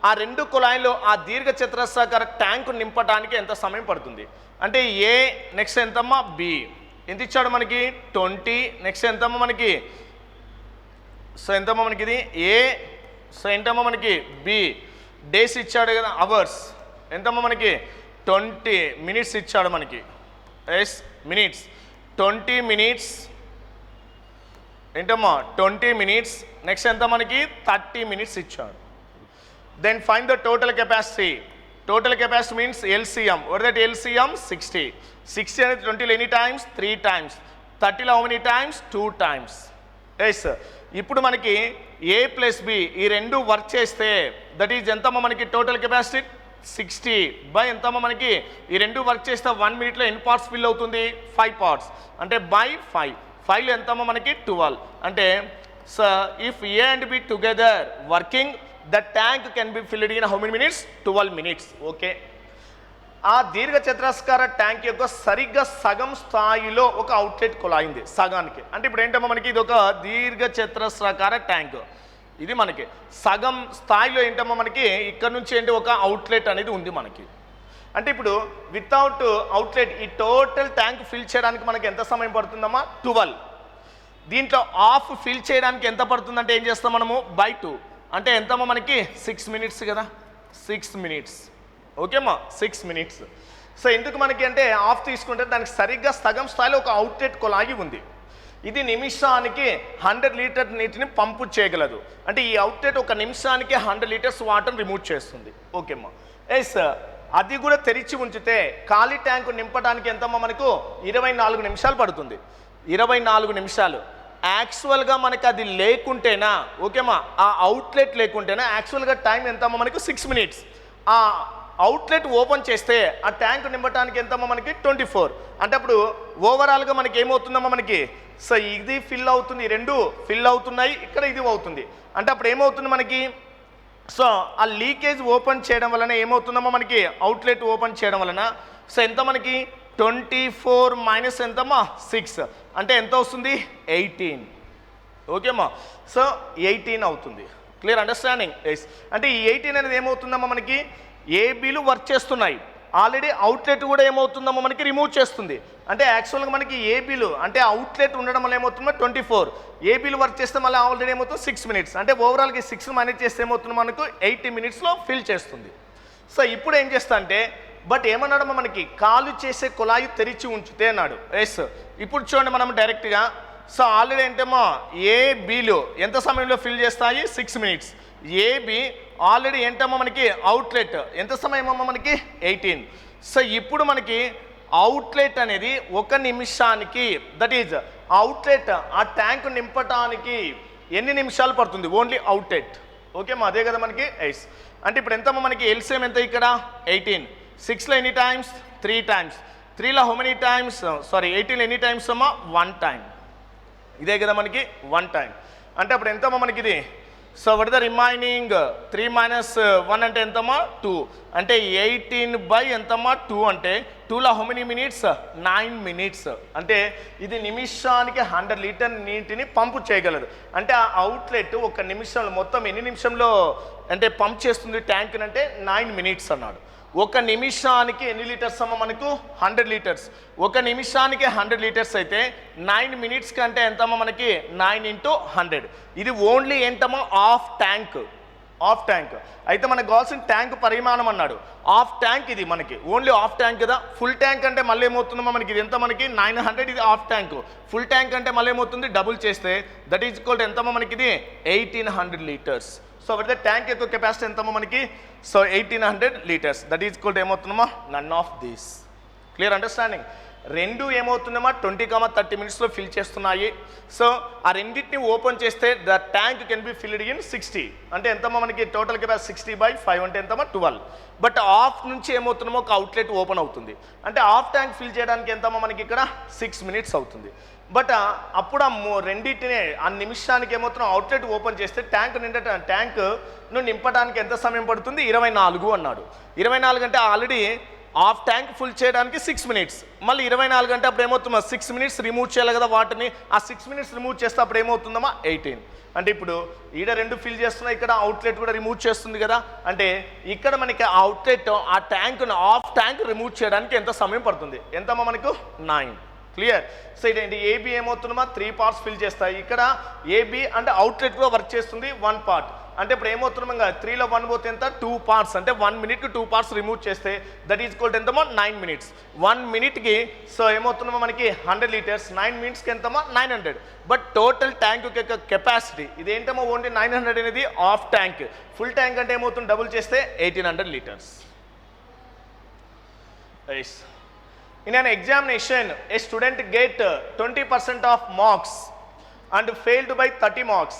ఆ 2 కుళాయిలో ఆ దీర్ఘచతురస్రాకార ట్యాంకు నింపడానికి ఎంత సమయం పడుతుంది అంటే ఏ నెక్స్ట్ ఎంతమ్మా బి ఎంత ఇచ్చాడు మనకి 20. నెక్స్ట్ ఎంతమ్మా మనకి సో ఎంతమ్మా మనకి ఇది ఏ సో ఎంతమ్మా మనకి బి డేస్ ఇచ్చాడు కదా అవర్స్ ఎంతమ్మా మనకి 20 మినిట్స్ ఇచ్చాడు మనకి. ఎస్ మినిట్స్ 20 మినిట్స్ ఏంటమ్మా 20 మినిట్స్. నెక్స్ట్ ఎంత మనకి 30 మినిట్స్ ఇచ్చాడు. Then find the total capacity. Total capacity means LCM. What that LCM 60. 60 అనేది 20లో ఎనీ టైమ్స్ 3 టైమ్స్. 30లో how many times 2 times. Yes ఇప్పుడు మనకి ఏ ప్లస్ బి ఈ రెండు వర్క్ చేస్తే దట్ ఈజ్ ఎంతమ్మా మనకి టోటల్ కెపాసిటీ 60 బై ఎంతమ్మా మనకి ఈ రెండు వర్క్ చేస్తే 1 మినిట్లో ఎన్ని పార్ట్స్ ఫిల్ అవుతుంది 5 పార్ట్స్ అంటే బై 5. 5లో ఎంతమ్మా మనకి 12 అంటే so if A and B together working the tank can be filled in how many minutes 12 minutes. Okay. ఆ దీర్ఘచతురస్రాకార ట్యాంక్ యొక్క సరిగ్గా సగం స్థాయిలో ఒక అవుట్లెట్ కుళాయింది సగానికి. అంటే ఇప్పుడు ఏంటమ్మా మనకి ఇది ఒక దీర్ఘచతురస్రాకార ట్యాంక్. ఇది మనకి సగం స్థాయిలో ఏంటమ్మా మనకి ఇక్కడ నుంచి ఏంటి ఒక అవుట్లెట్ అనేది ఉంది మనకి. అంటే ఇప్పుడు వితౌట్ అవుట్లెట్ ఈ టోటల్ ట్యాంక్ ఫిల్ చేయడానికి మనకి ఎంత సమయం పడుతుందమ్మా 12. దీంట్లో హాఫ్ ఫిల్ చేయడానికి ఎంత పడుతుందంటే ఏం చేస్తాం మనము బై 2 అంటే ఎంతమ్మా మనకి 6 మినిట్స్ కదా 6 మినిట్స్. ఓకేమ్మా 6 మినిట్స్. సో ఎందుకు మనకి అంటే హాఫ్ తీసుకుంటే దానికి సరిగ్గా సగం స్థాయిలో ఒక అవుట్లెట్ కుళాయి ఉంది. ఇది నిమిషానికి 100 లీటర్ నీటిని పంపు చేయగలదు. అంటే ఈ అవుట్లెట్ ఒక నిమిషానికి 100 లీటర్స్ వాటర్ రిమూవ్ చేస్తుంది. ఓకేమ్మా. ఎస్ అది కూడా తెరిచి ఉంచితే ఖాళీ ట్యాంకు నింపడానికి ఎంతమ్మా మనకు 24 నిమిషాలు పడుతుంది. 24 నిమిషాలు. యాక్చువల్గా మనకి అది లేకుంటేనా ఓకేమ్మా ఆ అవుట్లెట్ లేకుంటేనా యాక్చువల్గా టైం ఎంతమ్మా మనకు 6 మినిట్స్. ఆ అవుట్లెట్ ఓపెన్ చేస్తే ఆ ట్యాంక్ నింపడానికి ఎంతమ్మా మనకి 24 అంటే అప్పుడు ఓవరాల్గా మనకి ఏమవుతుందమ్మా మనకి సో ఇది ఫిల్ అవుతుంది, 2 ఫిల్ అవుతున్నాయి, ఇక్కడ ఇది అవుతుంది. అంటే అప్పుడు ఏమవుతుంది మనకి సో ఆ లీకేజ్ ఓపెన్ చేయడం వలన ఏమవుతుందమ్మా మనకి అవుట్లెట్ ఓపెన్ చేయడం వలన సో ఎంత మనకి 24 మైనస్ ఎంతమ్మా 6 అంటే ఎంత వస్తుంది 18. ఓకేమ్మా. సో 18 అవుతుంది. Clear understanding? ఎస్. అంటే ఈ 18 అనేది ఏమవుతుందమ్మా మనకి ఏబీలు వర్క్ చేస్తున్నాయి. ఆల్రెడీ అవుట్లెట్ కూడా ఏమవుతుందమ్మా మనకి రిమూవ్ చేస్తుంది. అంటే యాక్చువల్గా మనకి ఏబీలు అంటే అవుట్లెట్ ఉండడం వల్ల ఏమవుతుందో 24 ఏబీలు వర్క్ చేస్తే మళ్ళీ ఆల్రెడీ ఏమవుతుంది 6 మినిట్స్ అంటే ఓవరాల్గా 6 మైనస్ చేస్తే ఏమవుతుంది మనకు 80 మినిట్స్లో ఫిల్ చేస్తుంది. సో ఇప్పుడు ఏం చేస్తా అంటే బట్ ఏమన్నాడమ్మా మనకి కాలు చేసే కుళాయి తెరిచి ఉంచితే అన్నాడు. ఎస్. ఇప్పుడు చూడండి మనం డైరెక్ట్గా సో ఆల్రెడీ ఏంటమ్మా ఏబిలో ఎంత సమయంలో ఫిల్ చేస్తాయి 6 minutes. ఏబి ఆల్రెడీ ఏంటమ్మా మనకి అవుట్లెట్ ఎంత సమయం అమ్మా మనకి 18. సో ఇప్పుడు మనకి అవుట్లెట్ అనేది 1 నిమిషానికి, దట్ ఈజ్ అవుట్లెట్ ఆ ట్యాంక్ నింపటానికి ఎన్ని నిమిషాలు పడుతుంది ఓన్లీ అవుట్లెట్. ఓకే మా అదే కదా మనకి ఎస్. అంటే ఇప్పుడు ఎంతమ్మా మనకి ఎల్సిఎం ఎంత ఇక్కడ 18. 6లో ఎన్ని టైమ్స్ 3 times. 3లో హౌ మెనీ టైమ్స్ 18లో ఎన్ని టైమ్స్ అమ్మా 1 time. ఇదే కదా మనకి 1 time. అంటే అప్పుడు ఎంతమ్మా మనకి ఇది. సో వాట్ ద రిమైనింగ్ 3 - 1 అంటే ఎంతమ్మా 2. అంటే 18 ఎంతమ్మా 2 అంటే 2లో హౌ మెనీ మినిట్స్ 9 minutes. అంటే ఇది నిమిషానికి 100 లీటర్ నీటిని పంపు చేయగలదు. అంటే ఆ అవుట్లెట్ 1 నిమిషంలో మొత్తం ఎన్ని నిమిషంలో అంటే పంప్ చేస్తుంది ట్యాంక్ అంటే 9 minutes అన్నాడు. 1 నిమిషానికి ఎన్ని లీటర్స్ అమ్మ మనకు 100 liters. 1 నిమిషానికి 100 liters అయితే 9 minutes కంటే ఎంతమ్మా మనకి 9 × 100. ఇది ఓన్లీ ఏంటమ్మా హాఫ్ ట్యాంక్. అయితే మనకు కావాల్సిన ట్యాంక్ పరిమాణం అన్నాడు. హాఫ్ ట్యాంక్ ఇది మనకి ఓన్లీ హాఫ్ ట్యాంక్ కదా. ఫుల్ ట్యాంక్ అంటే మళ్ళీ ఏమవుతుందమ్మా మనకి ఇది ఎంత మనకి 900. ఇది హాఫ్ ట్యాంక్. ఫుల్ ట్యాంక్ అంటే మళ్ళీ ఏమవుతుంది డబుల్ చేస్తే దట్ ఈజ్ ఈక్వల్ టు ఎంతమ్మా మనకి ఇది 1800 liters. సో అయితే ట్యాంక్ యొక్క కెపాసిటీ ఎంతమ్మా మనకి 1800 liters. That is equal to ఏమవుతుందమ్మా none of this. Clear understanding. రెండు ఏమవుతుందమ్మా 20-30 minutesలో ఫిల్ చేస్తున్నాయి. సో ఆ రెండింటిని ఓపెన్ చేస్తే the tank can be filled in 60. అంటే ఎంతమ్మా మనకి టోటల్ కెపాసిటీ 60/5 అంటే ఎంతమ్మా 12. బట్ ఆఫ్ నుంచి ఏమవుతుందమ్మా ఒక అవుట్లెట్ ఓపెన్ అవుతుంది. అంటే హాఫ్ ట్యాంక్ ఫిల్ చేయడానికి ఎంతమ్మా మనకి ఇక్కడ 6 minutes అవుతుంది. బట్ అప్పుడు రెండింటినే ఆ నిమిషానికి ఏమవుతున్నా అవుట్లెట్ ఓపెన్ చేస్తే ట్యాంక్ను నింపడానికి ఎంత సమయం పడుతుంది 24 అన్నాడు. 24 అంటే ఆల్రెడీ హాఫ్ ట్యాంక్ ఫుల్ చేయడానికి 6 minutes. మళ్ళీ 24 అంటే అప్పుడు ఏమవుతుందా 6 minutes రిమూవ్ చేయాలి కదా వాటిని. ఆ 6 minutes రిమూవ్ చేస్తే అప్పుడు ఏమవుతుందమ్మా 18. అంటే ఇప్పుడు ఈడ 2 ఫిల్ చేస్తున్నాయి, ఇక్కడ అవుట్లెట్ కూడా రిమూవ్ చేస్తుంది కదా. అంటే ఇక్కడ మనకి అవుట్లెట్ ఆ ట్యాంక్ను హాఫ్ ట్యాంక్ రిమూవ్ చేయడానికి ఎంత సమయం పడుతుంది ఎంతమ్మా మనకు 9. క్లియర్. సో ఇదేంటి ఏబి ఏమవుతుందమ్మా 3 parts ఫిల్ చేస్తాయి. ఇక్కడ ఏబి అంటే అవుట్లెట్ కూడా వర్క్ చేస్తుంది 1 part. అంటే ఇప్పుడు ఏమవుతుందమ్మా 3లో 1 పోతే ఎంత 2 parts. అంటే 1 minute 2 parts రిమూవ్ చేస్తే దట్ ఈజ్ ఈక్వల్ టు ఎంతమ్మా 9 minutes. 1 minuteకి సో ఏమవుతుందమ్మా మనకి 100 liters. 9 minutesకి ఎంతమ్మా 900. బట్ టోటల్ ట్యాంక్ యొక్క కెపాసిటీ ఇదేంటమ్మా ఓన్లీ 900 అనేది హాఫ్ ట్యాంక్. ఫుల్ ట్యాంక్ అంటే ఏమవుతుంది డబుల్ చేస్తే 1800 liters. Yes. In an examination, a student get 20% of marks and failed by 30 marks.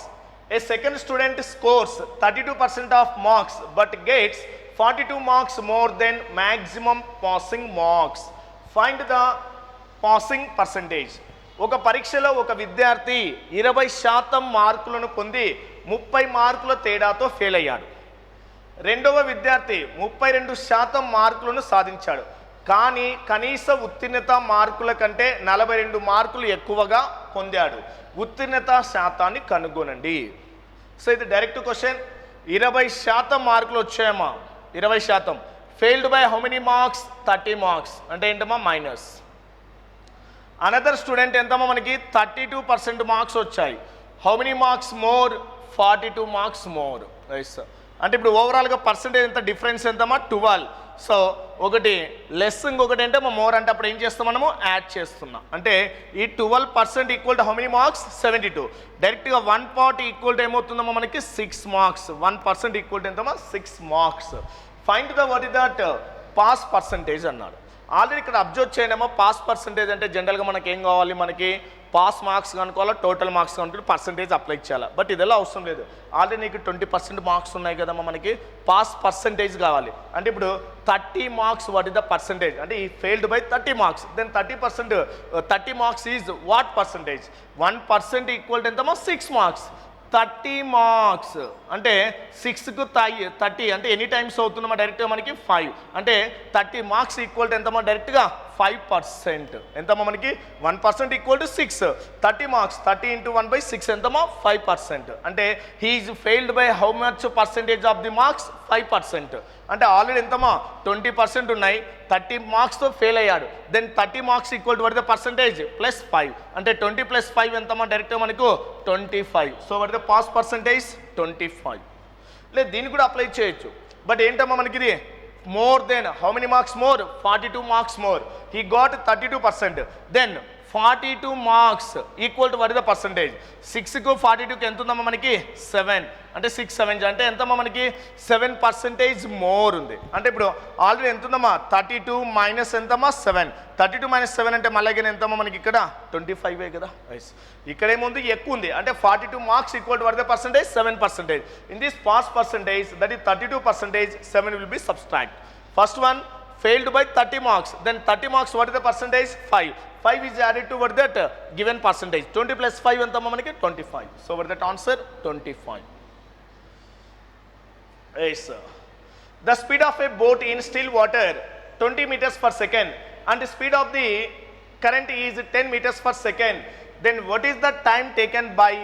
A second student scores 32% of marks but gets 42 marks more than maximum passing marks. Find the passing percentage. ఒక పరీక్షలో ఒక విద్యార్థి 20% మార్కులను పొంది 30 మార్కుల తేడాతో fail అయ్యాడు. రెండవ విద్యార్థి 32% మార్కులను సాధించాడు. కానీ కనీస ఉత్తీర్ణత మార్కుల కంటే 42 మార్కులు ఎక్కువగా పొందాడు. ఉత్తీర్ణత శాతాన్ని కనుగొనండి. సో ఇది డైరెక్ట్ క్వశ్చన్. 20% మార్కులు వచ్చాయమ్మా 20%. Failed by how many marks 30 marks. అంటే ఏంటమ్మా మైనస్. అనదర్ స్టూడెంట్ ఎంతమ్మా మనకి 32% మార్క్స్ వచ్చాయి. How many marks more 42 marks more. అంటే ఇప్పుడు ఓవరాల్గా పర్సంటేజ్ ఎంత డిఫరెన్స్ ఎంతమ్మా 12. సో ఒకటి లెస్ ఇంకొకటి అంటే మోర్ అంటే అప్పుడు ఏం చేస్తాం మనము యాడ్ చేస్తున్నాం. అంటే ఈ 12% equal to how many marks 72. డైరెక్ట్గా 1 part ఈక్వల్ టు ఏమవుతుందమ్మా మనకి 6 marks. 1% ఈక్వల్ టు ఎంతమ్మా 6 marks. Find the what is that pass percentage అన్నాడు. ఆల్రెడీ ఇక్కడ అబ్జర్వ్ చేయడమో పాస్ పర్సంటేజ్ అంటే జనరల్గా మనకి ఏం కావాలి మనకి పాస్ మార్క్స్ కనుక్కోవాలా టోటల్ మార్క్స్ కనుక్కోవాలి పర్సంటేజ్ అప్లై చేయాలి. బట్ ఇదెలా అవసరం లేదు. ఆల్రెడీ నీకు 20% మార్క్స్ ఉన్నాయి కదమ్మా మనకి పాస్ పర్సంటేజ్ కావాలి. అంటే ఇప్పుడు 30 marks what is the percentage అంటే ఈ failed by 30 marks. Then 30 marks is what percentage 1% equal to ఎంతమ్మా 6 marks. 30 marks అంటే 6కు 30 అంటే ఎన్ని టైమ్స్ అవుతుందమ్మా డైరెక్ట్గా మనకి 5. అంటే 30 marks ఈక్వల్ టు ఎంతమ్మా డైరెక్ట్గా 5%. ఎంతమ్మా మనకి 1% ఈక్వల్ టు 6. 30 marks 30 × 1/6 ఎంతమ్మా 5%. అంటే he is failed by how much percentage of the marks 5%. అంటే ఆల్రెడీ ఎంతమ్మా 20% ఉన్నాయి 30 marksతో ఫెయిల్ అయ్యాడు. Then 30 marks equal to what the percentage +5. అంటే 20 + 5 ఎంతమ్మా డైరెక్ట్గా మనకు 25. So what the pass percentage 25. లేదు దీన్ని కూడా అప్లై చేయొచ్చు. బట్ ఏంటమ్మా మనకి ఇది more than how many marks more 42 marks more. He got 32%. Then 42 marks equal to what is the percentage? 6కు 42కి ఎంత ఉందమ్మా మనకి? 7. అంటే 6 7 అంటే ఎంతమ్మా మనకి? 7% మోర్ ఉంది. అంటే ఇప్పుడు ఆల్రెడీ ఎంత ఉందమ్మా? 32 మైనస్ ఎంతమ్మా? 7. 32 మైనస్ 7 అంటే మళ్ళీ ఎంతమ్మా మనకి ఇక్కడ? 25 కదా. ఇక్కడ ఏముంది? ఎక్కువ ఉంది. అంటే 42 marks equal to what is the percentage? 7%. In this pass percentage that is 32%, 7 will be subtract. First one failed by 30 marks. Then 30 marks, what is the percentage? 5. 5 is added to what that given percentage. 20 plus 5 and 25. So what is that answer? 25. Yes, sir. The speed of a boat in still water 20 meters per second and the speed of the current is 10 meters per second. Then what is the time taken by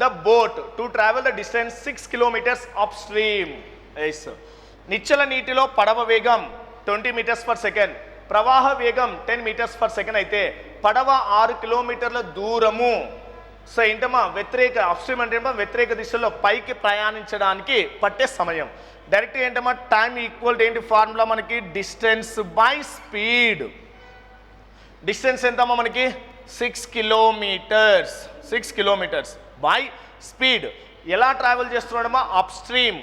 the boat to travel the distance 6 kilometers upstream? Yes, sir. నిశ్చల నీటిలో పడవ వేగం 20 metres per second, ప్రవాహ వేగం 10 metres per second అయితే పడవ 6 కిలోమీటర్ల దూరము. So ఏంటమ్మా? వ్యతిరేక అప్స్ట్రీమ్ అంటే వ్యతిరేక దిశలో పైకి ప్రయాణించడానికి పట్టే సమయం. డైరెక్ట్ ఏంటమ్మా? టైం ఈక్వల్ టు ఏంటి ఫార్ములా మనకి? Distance by speed. డిస్టెన్స్ ఎంతమ్మా మనకి? 6 కిలోమీటర్స్. 6 kilometres by speed. ఎలా ట్రావెల్ చేస్తున్నాడమ్మా? Upstream.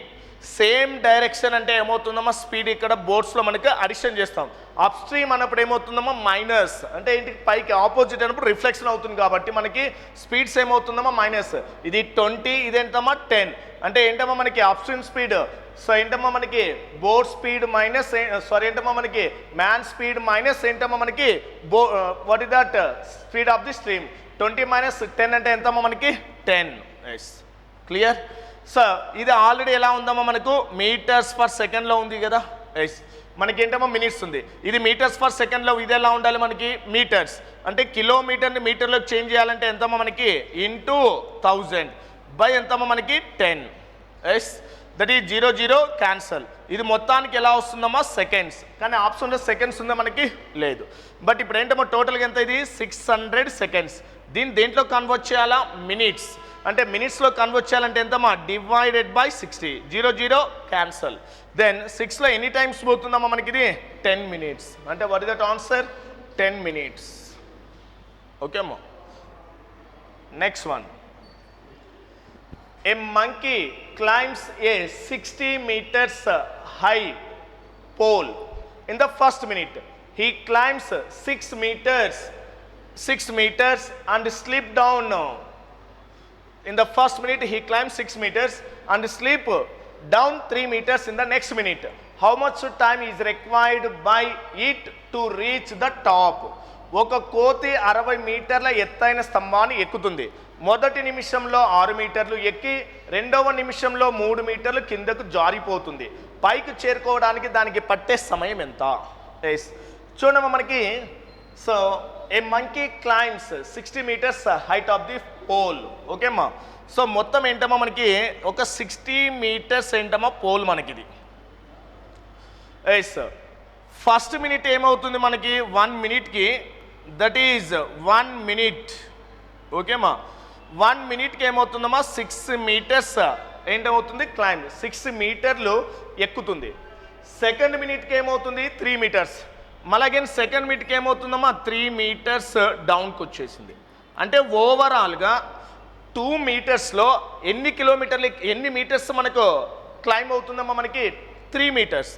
సేమ్ డైరెక్షన్ అంటే ఏమవుతుందమ్మా? స్పీడ్ ఇక్కడ బోర్డ్స్లో మనకి అడిషన్ చేస్తాం. అప్ స్ట్రీమ్ అన్నప్పుడు ఏమవుతుందమ్మా? మైనస్. అంటే ఏంటి? పైకి ఆపోజిట్ అన్నప్పుడు రిఫ్లెక్షన్ అవుతుంది కాబట్టి మనకి స్పీడ్స్ ఏమవుతుందమ్మా? మైనస్. ఇది 20, ఇదేంటమ్మా? 10. అంటే ఏంటమ్మా మనకి? Up stream speed. సో ఏంటమ్మా మనకి? బోర్డ్ స్పీడ్ మైనస్ ఏంటమ్మా మనకి? మ్యాన్ స్పీడ్ మైనస్ ఏంటమ్మా మనకి? What is that? Speed of the stream. 20 minus 10 అంటే ఎంతమ్మా మనకి? 10. Yes, clear? సో ఇది ఆల్రెడీ ఎలా ఉందమ్మా మనకు? మీటర్స్ పర్ సెకండ్లో ఉంది కదా. ఎస్, మనకి ఏంటమ్మా? మినిట్స్ ఉంది. ఇది మీటర్స్ పర్ సెకండ్లో, ఇది ఎలా ఉండాలి మనకి? మీటర్స్. అంటే కిలోమీటర్ని మీటర్లోకి చేంజ్ చేయాలంటే ఎంతమ్మా మనకి? ఇంటూ 1000 బై ఎంతమ్మా మనకి? 10. Yes, that is 0 0 cancel. ఇది మొత్తానికి ఎలా వస్తుందమ్మా? సెకండ్స్. కానీ ఆప్షన్లో సెకండ్స్ ఉందా మనకి? లేదు. బట్ ఇప్పుడు ఏంటమ్మా టోటల్గా ఎంత? ఇది 600 సెకండ్స్. దీన్ని దేంట్లో కన్వర్ట్ చేయాలా? మినిట్స్. అంటే మినిట్స్లో కన్వర్ట్ చేయాలంటే ఎంతమ్మా? Divided by 60. 0 0 క్యాన్సల్. దెన్ 6లో ఎన్ని టైమ్స్ పోతుందమ్మా మనకి? ఇది 10 మినిట్స్. అంటే what is that answer? 10 minutes. Okay అమ్మా. Next one. A monkey climbs a 60 meters high pole. In the first minute, he climbs 6 meters and slip down. In the first minute, he climbs 6 meters and slip down 3 meters in the next minute. How much time is required by it to reach the top? ఒక కోతి 60 మీటర్ల ఎత్తైన స్తంభాన్ని ఎక్కుతుంది. మొదటి నిమిషంలో 6 మీటర్లు ఎక్కి రెండవ నిమిషంలో 3 మీటర్లు కిందకు జారిపోతుంది. పైకి చేరుకోవడానికి దానికి పట్టే సమయం ఎంత? ఎస్, చూడమ్మా మనకి. So a monkey climbs 60 meters height of the pole. ఓకేమ్మా. సో మొత్తం ఏంటమ్మా మనకి? ఒక 60 meters ఏంటమ్మా పోల్ మనకిది. ఎస్, ఫస్ట్ మినిట్ ఏమవుతుంది మనకి? 1 మినిట్కి, దట్ ఈజ్ 1 minute. ఓకేమ్మా. 1 minute ఏమవుతుందమ్మా? 6 meters ఏంటవుతుంది? క్లైంబ్. 6 మీటర్లు ఎక్కుతుంది. సెకండ్ మినిట్కి ఏమవుతుంది? 3 meters. మళ్ళీ అగైన్ సెకండ్ మినిట్కి ఏమవుతుందమ్మా? 3 meters డౌన్కి వచ్చేసింది. అంటే ఓవరాల్గా 2 మీటర్స్లో ఎన్ని కిలోమీటర్లు, ఎన్ని మీటర్స్ మనకు క్లైంబ్ అవుతుందమ్మా మనకి? 3 meters.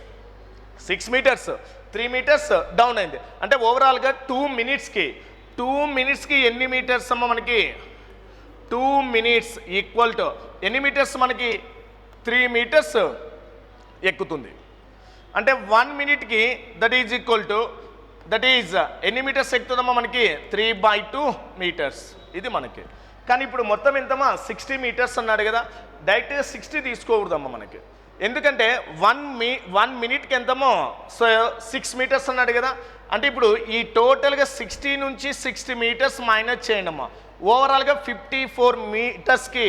6 meters, 3 meters డౌన్ అయింది. అంటే ఓవరాల్గా 2 మినిట్స్కి ఎన్ని మీటర్స్ అమ్మా మనకి? 2 minutes ఈక్వల్ టు ఎన్ని మీటర్స్ మనకి? 3 meters ఎక్కుతుంది. అంటే 1 minute that is equal to, that is ఎన్ని మీటర్స్ ఎక్కుతుందమ్మా మనకి? 3/2 meters. ఇది మనకి. కానీ ఇప్పుడు మొత్తం ఎంతమ్మా? 60 meters అన్నాడు కదా. డైరెక్ట్గా 60 తీసుకోకూడదమ్మా మనకి. ఎందుకంటే 1 minute ఎంతమో? సో 6 meters అన్నాడు కదా. అంటే ఇప్పుడు ఈ టోటల్గా 60 నుంచి 60 meters మైనస్ చేయండి అమ్మా. ఓవరాల్గా 54 మీటర్స్కి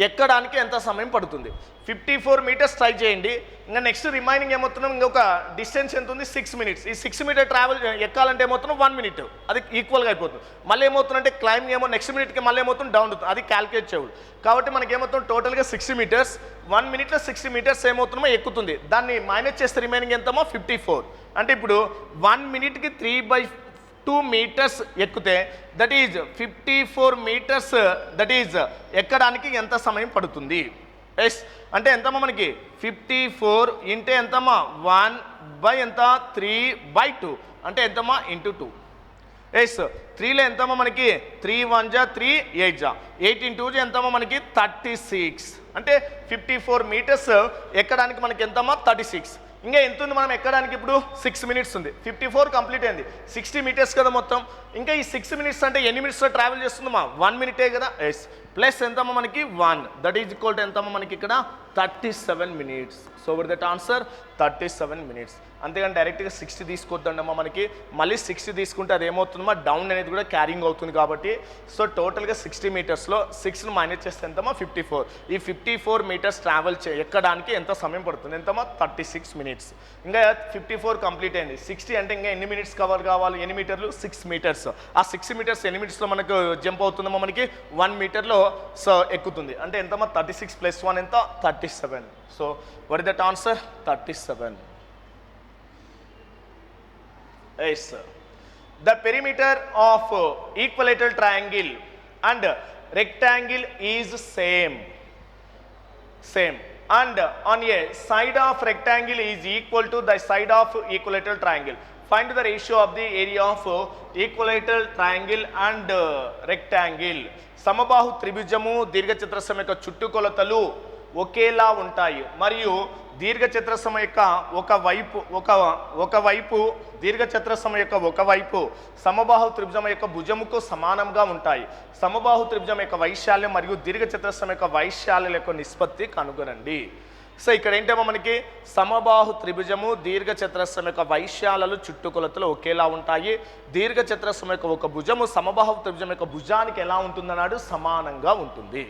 ఎక్కడానికి ఎంత సమయం పడుతుంది? 54 meters ట్రై చేయండి. ఇంకా నెక్స్ట్ రిమైనింగ్ ఏమవుతున్నాం? ఇంకొక డిస్టెన్స్ ఎంత ఉంది? 6 minutes. ఈ 6 meter ట్రావెల్ ఎక్కాలంటే ఏమవుతున్నాం? 1 minute. అది ఈక్వల్గా అయిపోతుంది. మళ్ళీ ఏమవుతుందంటే క్లైంబింగ్ ఏమో నెక్స్ట్ మినిట్కి మళ్ళీ ఏమవుతుంది? డౌన్ అవుతుంది. అది క్యాల్కులేట్ చేయదు. కాబట్టి మనకి ఏమవుతుంది? టోటల్గా 60 meters. 1 minute 60 meters ఏమవుతుందో ఎక్కుతుంది. దాన్ని మైనస్ చేస్తే రిమైనింగ్ ఎంతమో? 54. అంటే ఇప్పుడు 1 minute 3/2 2 meters ఎక్కితే that is 54 meters that is ఎక్కడానికి ఎంత సమయం పడుతుంది? ఎస్ అంటే ఎంతమ్మా మనకి 54 ఇంటే ఎంతమ్మా 1 ఎంత 3/2 అంటే ఎంతమ్మా ఇంటూ 2. ఎస్ 3లో ఎంతమ్మా మనకి 3 1 జా 3 8 జా 8 ఇంటూ ఎంతమ్మా మనకి 36 అంటే 54 meters ఎక్కడానికి మనకి ఎంతమ్మా 36. ఇంకా ఎంత ఉంది మనం ఎక్కడానికి ఇప్పుడు 6 minutes ఉంది. 54 కంప్లీట్ అయింది, 60 meters కదా మొత్తం. ఇంకా ఈ 6 minutes అంటే ఎన్ని మినిట్స్లో ట్రావెల్ చేస్తుందమ్మా 1 minute కదా. ఎస్ ప్లస్ ఎంతమ్మా మనకి 1 దట్ ఈజ్ ఈక్వల్ టు ఎంతమ్మా మనకి ఇక్కడ 37 minutes. So were that answer 37 minutes. అంతేగాని డైరెక్ట్గా 60 తీసుకొద్దండమ్మా మనకి, మళ్ళీ 60 తీసుకుంటే అది ఏమవుతుందమ్మా డౌన్ అనేది కూడా క్యారింగ్ అవుతుంది కాబట్టి. సో టోటల్గా 60 metersలో 6ను మైనస్ చేస్తే ఎంతమ్మా 54. ఈ 54 meters ట్రావెల్ ఎక్కడానికి ఎంత సమయం పడుతుంది? ఎంతమ్మా 36 minutes. ఇంకా 54 కంప్లీట్ అయింది, 60 అంటే ఇంకా ఎన్ని మినిట్స్ కవర్ కావాలి? ఎన్ని మీటర్లు? 6 meters. ఆ 6 meters ఎన్ని మినిట్స్లో మనకు జంప్ అవుతుందమ్మా మనకి 1 meterలో సో ఎక్కుతుంది. అంటే ఎంతమ్మా 36 + 1 ఎంత 37. So what is that answer 37. Yes, the perimeter of equilateral triangle and rectangle is same and on a side of rectangle is equal to the side of equilateral triangle. Find the ratio of the area of equilateral triangle and rectangle. సమబాహు త్రిభుజము దీర్ఘచతురస్రం యొక్క చుట్టుకొలతలు ఒకేలా ఉంటాయి మరియు దీర్ఘచతురస్రం యొక్క ఒకవైపు దీర్ఘచతురస్రం యొక్క ఒకవైపు సమబాహు త్రిభుజం యొక్క భుజముకు సమానంగా ఉంటాయి. సమబాహు త్రిభుజం యొక్క వైశాల్యం మరియు దీర్ఘచతురస్రం యొక్క వైశాల్యం యొక్క నిష్పత్తి కనుగొనండి. సో ఇక్కడ ఏంటమ్మా మనకి సమబాహు త్రిభుజము దీర్ఘచతురస్రం యొక్క వైశాల్యాలు చుట్టుకొలతలు ఒకేలా ఉంటాయి. దీర్ఘచతురస్రం యొక్క ఒక భుజము సమబాహు త్రిభుజం యొక్క భుజానికి ఎలా ఉంటుందన్నాడు? సమానంగా ఉంటుంది.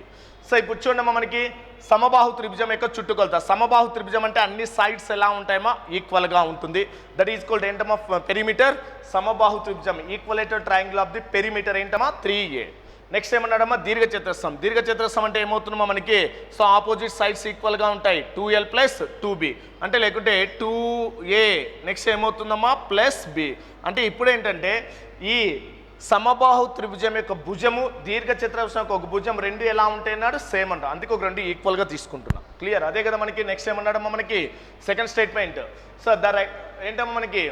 సో ఇప్పుడు చూడమ్మా మనకి సమబాహు త్రిభుజం యొక్క చుట్టుకొలత. సమబాహు త్రిభుజం అంటే అన్ని సైడ్స్ ఎలా ఉంటాయమ్మా ఈక్వల్గా ఉంటుంది. దట్ ఈజ్ కాల్డ్ ఏంటమ్మా పెరిమీటర్. సమబాహు త్రిభుజం ఈక్వలేటెడ్ ట్రయాంగిల్ ఆఫ్ ది పెరిమీటర్ ఏంటమ్మా 3a. నెక్స్ట్ ఏమన్నాడమ్మా దీర్ఘచతురస్రం. దీర్ఘచతురస్రం అంటే ఏమవుతుందమ్మా మనకి సో ఆపోజిట్ సైడ్స్ ఈక్వల్గా ఉంటాయి 2l + 2b అంటే లేకుంటే 2a. నెక్స్ట్ ఏమవుతుందమ్మా +b అంటే ఇప్పుడు ఏంటంటే ఈ సమబాహు త్రిభుజం యొక్క భుజము దీర్ఘచతురస్రం యొక్క ఒక భుజం రెండు ఎలా ఉంటాయి అన్నాడు? సేమ్ అంట, అందుకే ఒక రెండు ఈక్వల్గా తీసుకుంటున్నా. క్లియర్? అదే కదా మనకి. నెక్స్ట్ ఏమన్నాడమ్మా మనకి సెకండ్ స్టేట్మెంట్. సో ఏంటమ్మా మనకి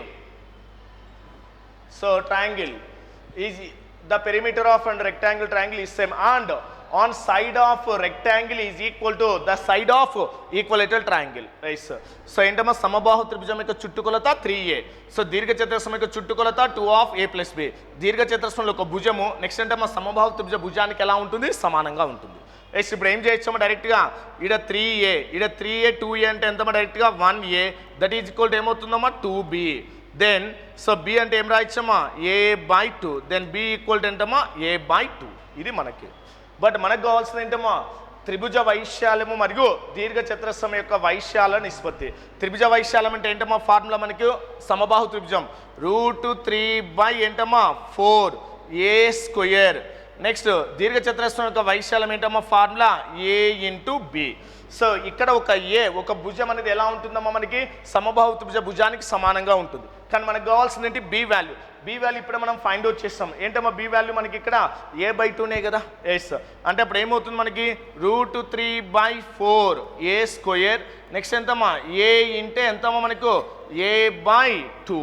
so triangle is the perimeter of and rectangle triangle is same and on side of rectangle is equal to the side of equilateral triangle. Right, so ఏంటమ్మా సమబాహు త్రిభుజం యొక్క చుట్టుకొలత 3a. సో దీర్ఘచతురస్రం యొక్క చుట్టుకొలత 2a + b. దీర్ఘచతురస్రంలో ఒక భుజము నెక్స్ట్ ఏంటమ్మా సమబాహు త్రిభుజ భుజానికి ఎలా ఉంటుంది? సమానంగా ఉంటుంది. నెక్స్ట్ ఇప్పుడు ఏం చేయొచ్చమ్మా డైరెక్ట్గా ఇక్కడ 3a 2a అంటే ఎంతమ్మా డైరెక్ట్గా 1a that is equal to ఏమవుతుందమ్మా 2b. దెన్ సో b అంటే ఏం రాయొచ్చమ్మా a/2. Then b equal to ఏంటమ్మా a/2. ఇది మనకి. బట్ మనకు కావాల్సింది ఏంటమ్మా త్రిభుజ వైశాల్యము మరియు దీర్ఘచతురస్రం యొక్క వైశాల్య నిష్పత్తి. త్రిభుజ వైశాల్యం అంటే ఏంటమ్మా ఫార్ములా మనకి సమబాహు త్రిభుజం √3 ఏంటమ్మా 4a². నెక్స్ట్ దీర్ఘచతురస్రం యొక్క వైశాల్యం ఏంటమ్మా ఫార్ములా a × b. సో ఇక్కడ ఒక భుజం అనేది ఎలా ఉంటుందమ్మా మనకి సమబాహు త్రిభుజ భుజానికి సమానంగా ఉంటుంది. కానీ మనకు కావాల్సింది ఏంటి బి వాల్యూ. బి వాల్యూ ఇప్పుడు మనం ఫైండ్ అవుట్ చేస్తాం. ఏంటమ్మా బి వాల్యూ మనకి ఇక్కడ a/2నే కదా. ఎస్ అంటే అప్పుడు ఏమవుతుంది మనకి √3/4a². నెక్స్ట్ ఎంతమ్మా a ఇంటే ఎంతమ్మా మనకు a/2.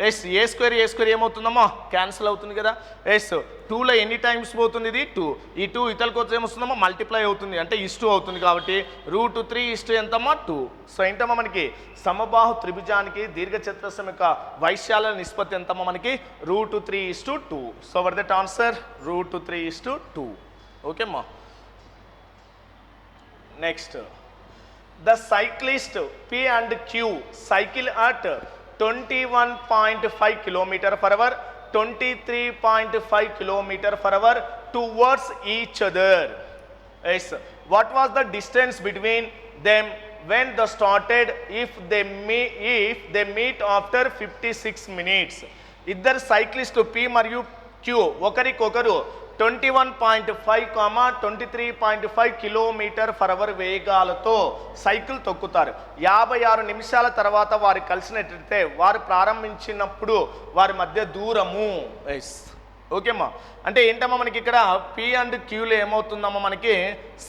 ఎస్ a² ఏమవుతుందమ్మా క్యాన్సిల్ అవుతుంది కదా. ఎస్ 2లో ఎన్ని టైమ్స్ పోతుంది? ఇది 2. ఈ 2 ఇతరులకు వచ్చి ఏమొస్తుందమ్మా మల్టిప్లై అవుతుంది అంటే ఇస్టు అవుతుంది కాబట్టి √3 ఎంతమ్మా 2. సో ఏంటమ్మా మనకి సమబాహు త్రిభుజానికి దీర్ఘచతురస్రం యొక్క వైశాల్య నిష్పత్తి ఎంతమ్మా మనకి √3:2. So were that answer √3:2. ఓకేమ్మా. Next the cyclist P and Q cycle at 21.5 km/h 23.5 km/h towards each other. Yes. What was the distance between them when they started if they meet after 56 minutes? ఇద్దరు cyclist P మరియు Q ఒకరికొకరు 21.5, 23.5 km/h వేగాలతో cycle తొక్కుతారు. 56 నిమిషాల తర్వాత వారు కలిసినట్లయితే వారు ప్రారంభించినప్పుడు వారి మధ్య దూరము. ఓకేమ్మా, అంటే ఏంటమ్మా మనకి ఇక్కడ పి అండ్ క్యూలో ఏమవుతుందమ్మా మనకి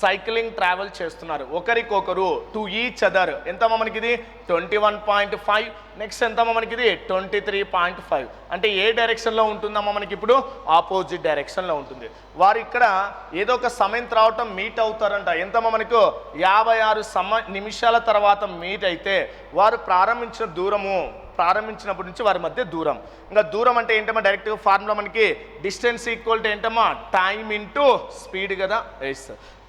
సైక్లింగ్ ట్రావెల్ చేస్తున్నారు ఒకరికొకరు టు ఈచ్ అదర్. ఎంతమ్మా మనకి ఇది 21.5, నెక్స్ట్ ఎంతమ్మా మనకి ఇది 23.5. అంటే ఏ డైరెక్షన్లో ఉంటుందమ్మా మనకి ఇప్పుడు ఆపోజిట్ డైరెక్షన్లో ఉంటుంది. వారు ఇక్కడ ఏదో ఒక సమయం రావటం మీట్ అవుతారంట. ఎంతమ్మా మనకు 56 నిమిషాల తర్వాత మీట్ అయితే వారు ప్రారంభించినప్పటి నుంచి వారి మధ్య దూరం. ఇంకా దూరం అంటే ఏంటమ్మా డైరెక్ట్గా ఫార్ములా మనకి డిస్టెన్స్ ఈక్వల్ టు ఏంటమ్మా టైం ఇంటూ స్పీడ్ కదా. ఎస్,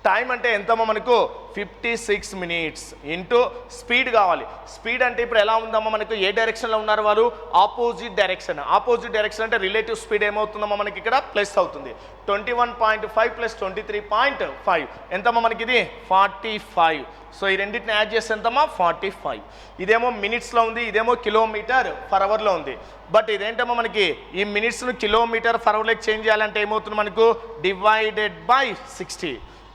టైం అంటే ఎంతమ్మా మనకు 56 మినిట్స్ ఇంటూ స్పీడ్ కావాలి. స్పీడ్ అంటే ఇప్పుడు ఎలా ఉందమ్మా మనకు ఏ డైరెక్షన్లో ఉన్నారు వారు ఆపోజిట్ డైరెక్షన్. ఆపోజిట్ డైరెక్షన్ అంటే రిలేటివ్ స్పీడ్ ఏమవుతుందమ్మా మనకి ఇక్కడ ప్లస్ అవుతుంది. 21.5 ప్లస్ 23.5 ఎంతమ్మా మనకి ఇది 45. సో ఈ రెండింటిని యాడ్ చేస్తే ఎంతమ్మా 45. ఇదేమో మినిట్స్లో ఉంది, ఇదేమో km/h ఉంది. బట్ ఇదేంటమ్మా మనకి ఈ మినిట్స్ను km/hలోకి చేంజ్ చేయాలంటే ఏమవుతుంది మనకు డివైడెడ్ బై 60.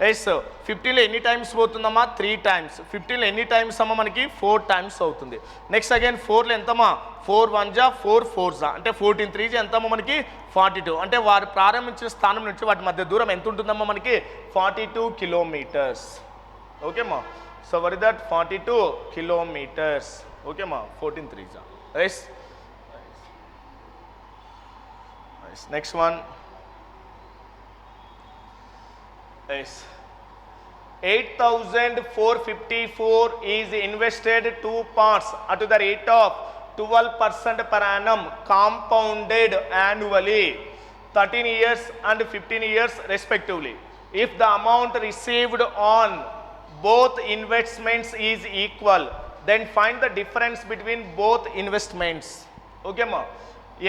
ఎస్, 15లో ఎన్ని టైమ్స్ పోతుందమ్మా 3 టైమ్స్. 15లో ఎన్ని టైమ్స్ అమ్మా మనకి 4 టైమ్స్ అవుతుంది. నెక్స్ట్ అగైన్ 4లో ఎంతమ్మా 4 1 జా 4 4 జా అంటే 14 3 జా ఎంతమ్మా మనకి 42. అంటే వారు ప్రారంభించిన స్థానం నుంచి వాటి మధ్య దూరం ఎంత ఉంటుందమ్మా మనకి 42 కిలోమీటర్స్. ఓకేమ్మా, so what is that 42 kilometres. ఓకేమ్మా, 14 3 జా. Yes, next one. Yes. 8,454 is invested 2 parts at the rate of 12% per annum compounded annually 13 years and 15 years respectively. If the amount received on both investments is equal, then find the difference between both investments. Okay ma,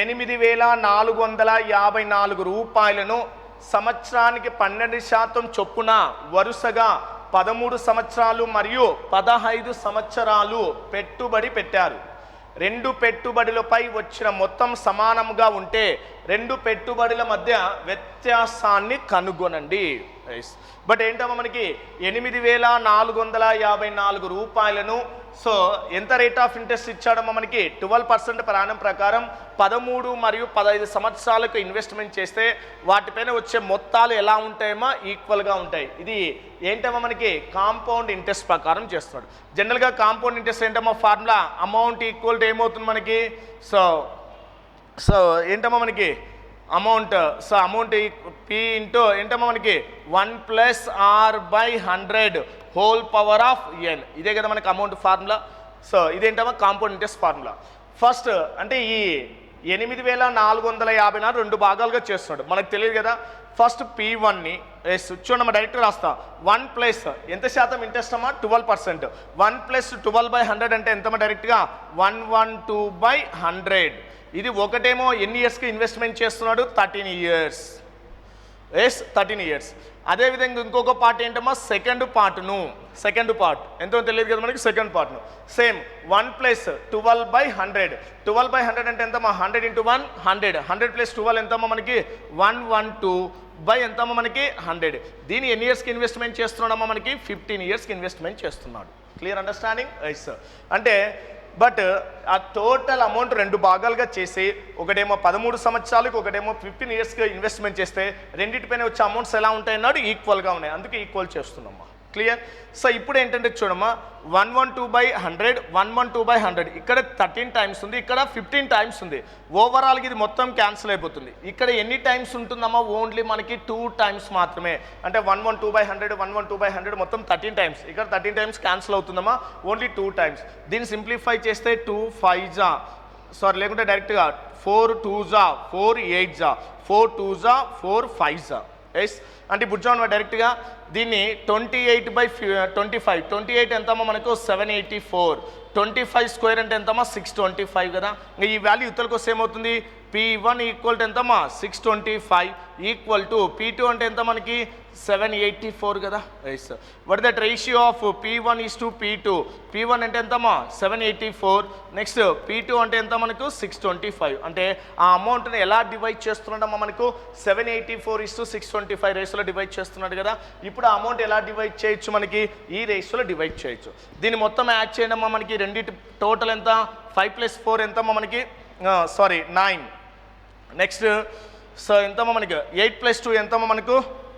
8,454 రూపాయలను సంవత్సరానికి 12% చొప్పున వరుసగా 13 సంవత్సరాలు మరియు 15 సంవత్సరాలు పెట్టుబడి పెట్టారు. 2 పెట్టుబడులపై వచ్చిన మొత్తం సమానంగా ఉంటే 2 పెట్టుబడుల మధ్య వ్యత్యాసాన్ని కనుగొనండి. బట్ ఏంటమ్మా మనకి 8,454 రూపాయలను సో ఎంత రేట్ ఆఫ్ ఇంట్రెస్ట్ ఇచ్చాడమ్మా మనకి 12% per annum ప్రకారం 13 మరియు 15 సంవత్సరాలకు ఇన్వెస్ట్మెంట్ చేస్తే వాటిపైన వచ్చే మొత్తాలు ఎలా ఉంటాయేమో ఈక్వల్గా ఉంటాయి. ఇది ఏంటమ్మా మనకి కాంపౌండ్ ఇంట్రెస్ట్ ప్రకారం చేస్తున్నాడు. జనరల్గా కాంపౌండ్ ఇంట్రెస్ట్ ఏంటమ్మా ఫార్ములా అమౌంట్ ఈక్వల్ టు ఏమవుతుంది మనకి సో ఏంటమ్మా మనకి అమౌంట్ పి ఇంటూ ఏంటమ్మా మనకి 1+r/100 హోల్ పవర్ ఆఫ్ ఎన్. ఇదే కదా మనకి అమౌంట్ ఫార్ములా. సో ఇదేంటమ్మా కాంపౌండ్ ఇంట్రెస్ట్ ఫార్ములా. ఫస్ట్ అంటే ఈ 8,454 2 భాగాలుగా చేస్తున్నాడు. మనకు తెలియదు కదా. ఫస్ట్ P1ని చూడమ్మా డైరెక్ట్ రాస్తా. 1+ ఎంత శాతం ఇంట్రెస్ట్ అమ్మా 12%. 1+12/100 అంటే ఎంతమ్మా డైరెక్ట్గా 112/100. ఇది ఒకటేమో ఎన్ని ఇయర్స్కి ఇన్వెస్ట్మెంట్ చేస్తున్నాడు 13 ఇయర్స్. 13 ఇయర్స్. అదేవిధంగా ఇంకొక పార్ట్ ఏంటమ్మా సెకండ్ పార్ట్ ఎంతో తెలియదు కదా మనకి. Second పార్ట్ను same 1+12/100. 12/100 అంటే ఎంతమ్మా 100 × 1 100. 100 + 12 ఎంతమ్మా మనకి 112 ఎంతమ్మా మనకి 100. దీన్ని ఎన్ని ఇయర్స్కి ఇన్వెస్ట్మెంట్ చేస్తున్నాడమ్మా మనకి 15 ఇయర్స్కి ఇన్వెస్ట్మెంట్ చేస్తున్నాడు. Clear understanding? ఎస్. అంటే బట్ ఆ టోటల్ అమౌంట్ 2 భాగాలుగా చేసి ఒకటేమో 13 సంవత్సరాలకు ఒకటేమో 15 ఇయర్స్గా ఇన్వెస్ట్మెంట్ చేస్తే రెండింటిపైన వచ్చే అమౌంట్స్ ఎలా ఉంటాయన్నాడు ఈక్వల్గా ఉన్నాయి. అందుకే ఈక్వల్ చేస్తున్నామ్మా. క్లియర్? సో ఇప్పుడు ఏంటంటే చూడమ్మా 112/100 112/100 ఇక్కడ 13 టైమ్స్ ఉంది, ఇక్కడ 15 టైమ్స్ ఉంది. ఓవరాల్గా ఇది మొత్తం క్యాన్సిల్ అయిపోతుంది. ఇక్కడ ఎన్ని టైమ్స్ ఉంటుందమ్మా ఓన్లీ మనకి 2 టైమ్స్ మాత్రమే. అంటే 112/100 112/100 మొత్తం 13 టైమ్స్. ఇక్కడ 13 టైమ్స్ క్యాన్సిల్ అవుతుందమ్మా, ఓన్లీ 2 టైమ్స్. దీన్ని సింప్లిఫై చేస్తే 2 5 జా లేకుంటే డైరెక్ట్గా 4 2 జా 4 8 జా 4 2 జా 4 5 జా. ఎస్. అంటే ఇప్పుడు చూడండి డైరెక్ట్గా దీన్ని 28/25, 28 ఎంతమ్మా మనకు 784, 25 స్క్వేర్ అంటే ఎంతమ్మా 625 కదా. ఇంకా ఈ వాల్యూ ఇతరులకు వస్తే ఏమవుతుంది, P1 ఈక్వల్ టు ఎంతమ్మా 625 ఈక్వల్ టు P2 అంటే ఎంత మనకి 784 కదా. Right sir. What that ratio of P1 is to P2, P1 అంటే ఎంతమ్మా 784, నెక్స్ట్ P2 అంటే ఎంత మనకు 625. అంటే ఆ అమౌంట్ని ఎలా డివైడ్ చేస్తున్నాడమ్మా మనకు 784:625 రేషియోలో డివైడ్ చేస్తున్నాడు కదా. ఇప్పుడు ఆ అమౌంట్ ఎలా డివైడ్ చేయొచ్చు, మనకి ఈ రేషియోలో డివైడ్ చేయొచ్చు. దీన్ని మొత్తం యాడ్ చేయడం అమ్మా మనకి రెండింటి టోటల్ ఎంత 5 + 4 ఎంతమ్మా మనకి 9. నెక్స్ట్ సో ఎంతమ్మా మనకి 8 + 2 ఎంతమ్మా మనకు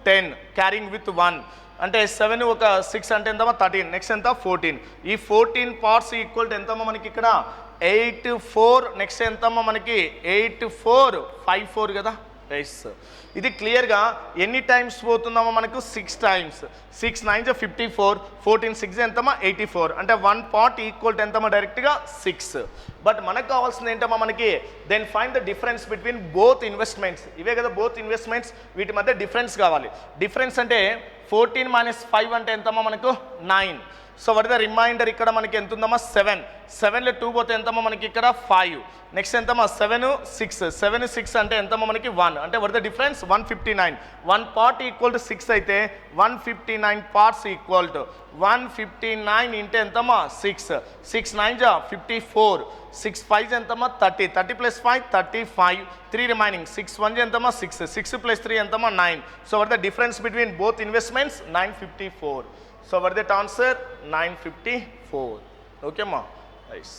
10 క్యారింగ్ విత్ 1 అంటే 7 ఒక 6 అంటే ఎంతమ్మా 13, నెక్స్ట్ ఎంత 14. ఈ 14 పార్ట్స్ ఈక్వల్ టు ఎంతమ్మా మనకి ఇక్కడ 8 4, నెక్స్ట్ ఎంతమ్మా మనకి 8 4 5 4 కదా. రైస్. ఇది క్లియర్గా ఎన్ని టైమ్స్ పోతుందమ్మా మనకు 6 టైమ్స్, 6 9 54, 14 6 ఎంతమ్మా 84, అంటే 1 పార్ట్ ఈక్వల్ టు ఎంతమ్మా డైరెక్ట్గా 6. బట్ మనకు కావాల్సింది ఏంటమ్మా మనకి then find the difference between both investments. ఇవే కదా బోత్ ఇన్వెస్ట్మెంట్స్, వీటి మధ్య డిఫరెన్స్ కావాలి. డిఫరెన్స్ అంటే 14 - 5 అంటే ఎంతమ్మా మనకు 9. సో వాట్ ద రిమైండర్ ఇక్కడ మనకి ఎంత ఉందమ్మా 7, 7లో 2 పోతే ఎంతమ్మా మనకి ఇక్కడ 5, నెక్స్ట్ ఎంతమ్మా 7 6, 7 6 అంటే ఎంతమ్మా మనకి 1, అంటే what the difference 159. 1 part equal to 6 అయితే 159 పార్ట్స్ ఈక్వల్ టు 159 ఇంటే ఎంతమ్మా 6, 6 9 54, 6 5 ఎంతమ్మా 30, 30 + 5 35, 3 రిమైనింగ్, 6 1 ఎంతమ్మా 6, 6 + 3 ఎంతమ్మా 9. So what the difference between both investments 954. So what is that answer? 954. Okay ma. Nice.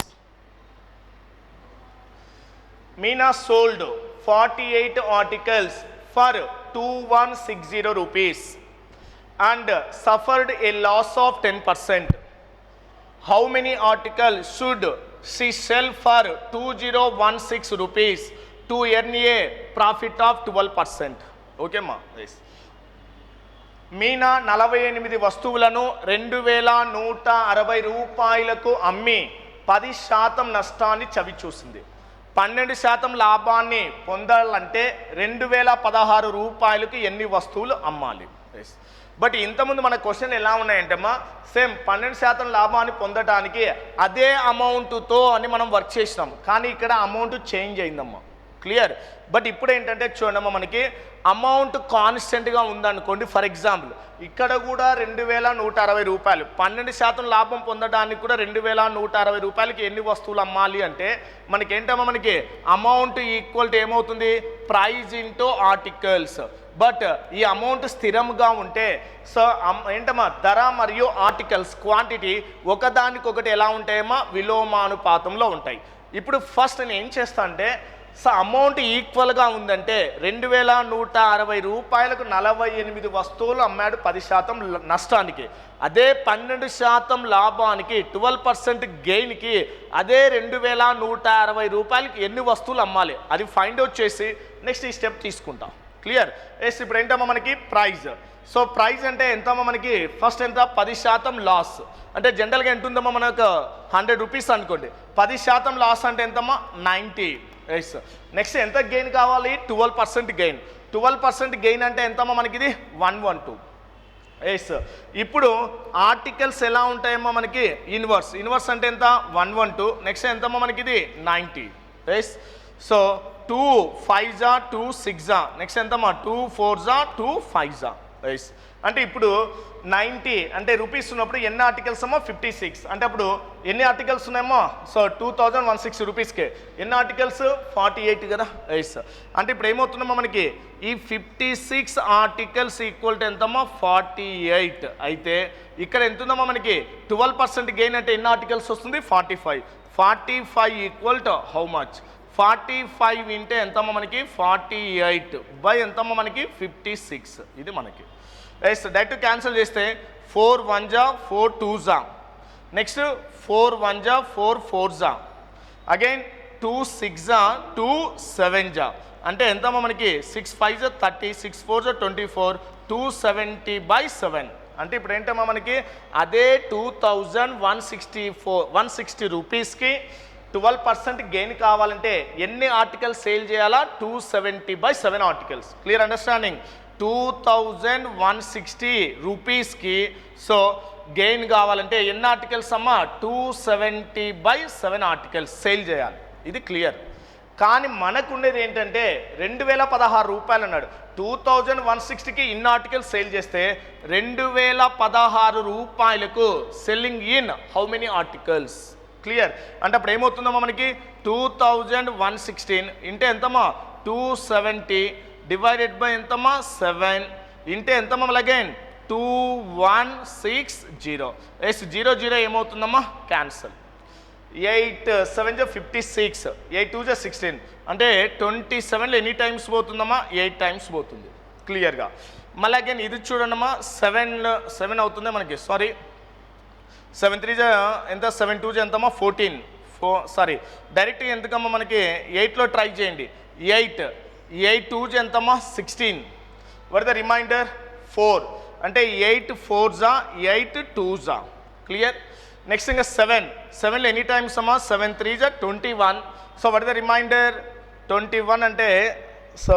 Meena sold 48 articles for 2160 rupees and suffered a loss of 10%. How many articles should she sell for 2016 rupees to earn a profit of 12%? Okay ma. Nice. Meena 48 వస్తువులను 2160 రూపాయలకు అమ్మి 10% నష్టాన్ని చవిచూసింది. 12% లాభాన్ని పొందాలంటే 2016 రూపాయలకు ఎన్ని వస్తువులు అమ్మాలి. బట్ ఇంతకుముందు మన క్వశ్చన్ ఎలా ఉన్నాయంటమ్మా సేమ్ 12% లాభాన్ని పొందడానికి అదే అమౌంట్తో అని మనం వర్క్ చేసినాం, కానీ ఇక్కడ అమౌంట్ చేంజ్ అయిందమ్మా. క్లియర్. బట్ ఇప్పుడు ఏంటంటే చూడమ్మా మనకి అమౌంట్ కాన్స్టెంట్గా ఉందనుకోండి. ఫర్ ఎగ్జాంపుల్ ఇక్కడ కూడా 2160 రూపాయలు, 12% లాభం పొందడానికి కూడా 2160 రూపాయలకి ఎన్ని వస్తువులు అమ్మాలి అంటే మనకేంటమ్మా మనకి అమౌంట్ ఈక్వల్ టు ఏమవుతుంది ప్రైజ్ ఇంటూ ఆర్టికల్స్. బట్ ఈ అమౌంట్ స్థిరంగా ఉంటే సో ఏంటమ్మా ధర మరియు ఆర్టికల్స్ క్వాంటిటీ ఒకదానికొకటి ఎలా ఉంటాయమ్మా విలోమానుపాతంలో ఉంటాయి. ఇప్పుడు ఫస్ట్ నేను ఏం చేస్తా అంటే సో అమౌంట్ ఈక్వల్గా ఉందంటే 2160 రూపాయలకు 48 వస్తువులు అమ్మాడు 10% నష్టానికి. అదే 12% లాభానికి 12% గెయిన్కి అదే 2160 రూపాయలకి ఎన్ని వస్తువులు అమ్మాలి అది ఫైండ్ అవుట్ చేసి నెక్స్ట్ ఈ స్టెప్ తీసుకుంటాం. క్లియర్. ఎస్. ఇప్పుడు ఏంటమ్మా మనకి ప్రైజ్. సో ప్రైజ్ అంటే ఎంతమ్మా మనకి ఫస్ట్ ఎంత 10% లాస్ అంటే జనరల్గా ఎంత ఉందమ్మా మనకు 100 రూపీస్ అనుకోండి, 10% లాస్ అంటే ఎంతమ్మా 90. ఎస్. నెక్స్ట్ ఎంత గెయిన్ కావాలి 12% గెయిన్, 12% గెయిన్ అంటే ఎంతమ్మా మనకి ఇది 112. ఎస్. ఇప్పుడు ఆర్టికల్స్ ఎలా ఉంటాయమ్మా మనకి ఇన్వర్స్, ఇన్వర్స్ అంటే ఎంత 112, నెక్స్ట్ ఎంతమ్మా మనకి ఇది 90. ఎస్. సో 2 5 2 6 నెక్స్ట్ ఎంతమ్మా 2 4 2 5. ఎస్. అంటే ఇప్పుడు 90 అంటే రూపీస్ ఉన్నప్పుడు ఎన్ని ఆర్టికల్స్ అమ్మా 56, అంటే అప్పుడు ఎన్ని ఆర్టికల్స్ ఉన్నాయమ్మా సో 2160 రూపీస్కే ఎన్ని ఆర్టికల్స్ 48 కదా. ఎస్. అంటే ఇప్పుడు ఏమవుతుందమ్మా మనకి ఈ 56 ఆర్టికల్స్ ఈక్వల్ టు ఎంతమ్మా 48 అయితే ఇక్కడ ఎంత ఉందమ్మా మనకి 12% గెయిన్ అంటే ఎన్ని ఆర్టికల్స్ వస్తుంది 45. 45 ఈక్వల్ టు హౌ మచ్ 45 ఇంటే ఎంతమ్మా మనకి 48 బై ఎంతమ్మా మనకి 56. ఇది మనకి ఎస్. డైరెక్ట్ క్యాన్సిల్ చేస్తే 4 1 4 2 నెక్స్ట్ 4 1 4 4 అగైన్ 2 6 2 7 అంటే ఎంతమ్మా మనకి 6 5 30, 6 4 24, 270/7 అంటే ఇప్పుడు ఏంటమ్మా మనకి అదే 2160 రూపీస్కి 12% గెయిన్ కావాలంటే ఎన్ని ఆర్టికల్స్ సేల్ చేయాలా 270/7 ఆర్టికల్స్. Clear understanding. 2160 రూపీస్కి సో గెయిన్ కావాలంటే ఎన్ని ఆర్టికల్స్ అమ్మా 270/7 ఆర్టికల్స్ సేల్ చేయాలి. ఇది క్లియర్. కానీ మనకుండేది ఏంటంటే 2016 రూపాయలు అన్నాడు. 2160కి ఇన్ని ఆర్టికల్స్ సేల్ చేస్తే 2016 రూపాయలకు selling in how many articles. Clear. అంటే అప్పుడు ఏమవుతుందమ్మా మనకి 2116 ఇంటే ఎంతమ్మా 270 డివైడెడ్ బై ఎంతమ్మా 7 ఇంటే ఎంతమ్మా అగైన్ 2160. Yes 00 ఏమవుతుందమ్మా cancel. 8 7 56, 8 2 16 అంటే 27లో ఎన్ని టైమ్స్ పోతుందమ్మా 8 టైమ్స్ పోతుంది క్లియర్గా. మళ్ళీ అగైన్ ఇది చూడండమ్మా 7 అవుతుంది మనకి, సారీ 7 3 ఎంత 7 2 ఎంతమ్మా 14 సారీ డైరెక్ట్గా ఎందుకమ్మా మనకి 8లో ట్రై చేయండి. 8 2 ఎంతమ్మా 16. వాట్ ద రిమైండర్ 4 అంటే 8 4 8 2 క్లియర్. నెక్స్ట్ ఇంకా 7లో ఎనీ టైమ్స్ అమ్మా 7 3 21. సో వాట్ ద రిమైండర్ 21 అంటే సో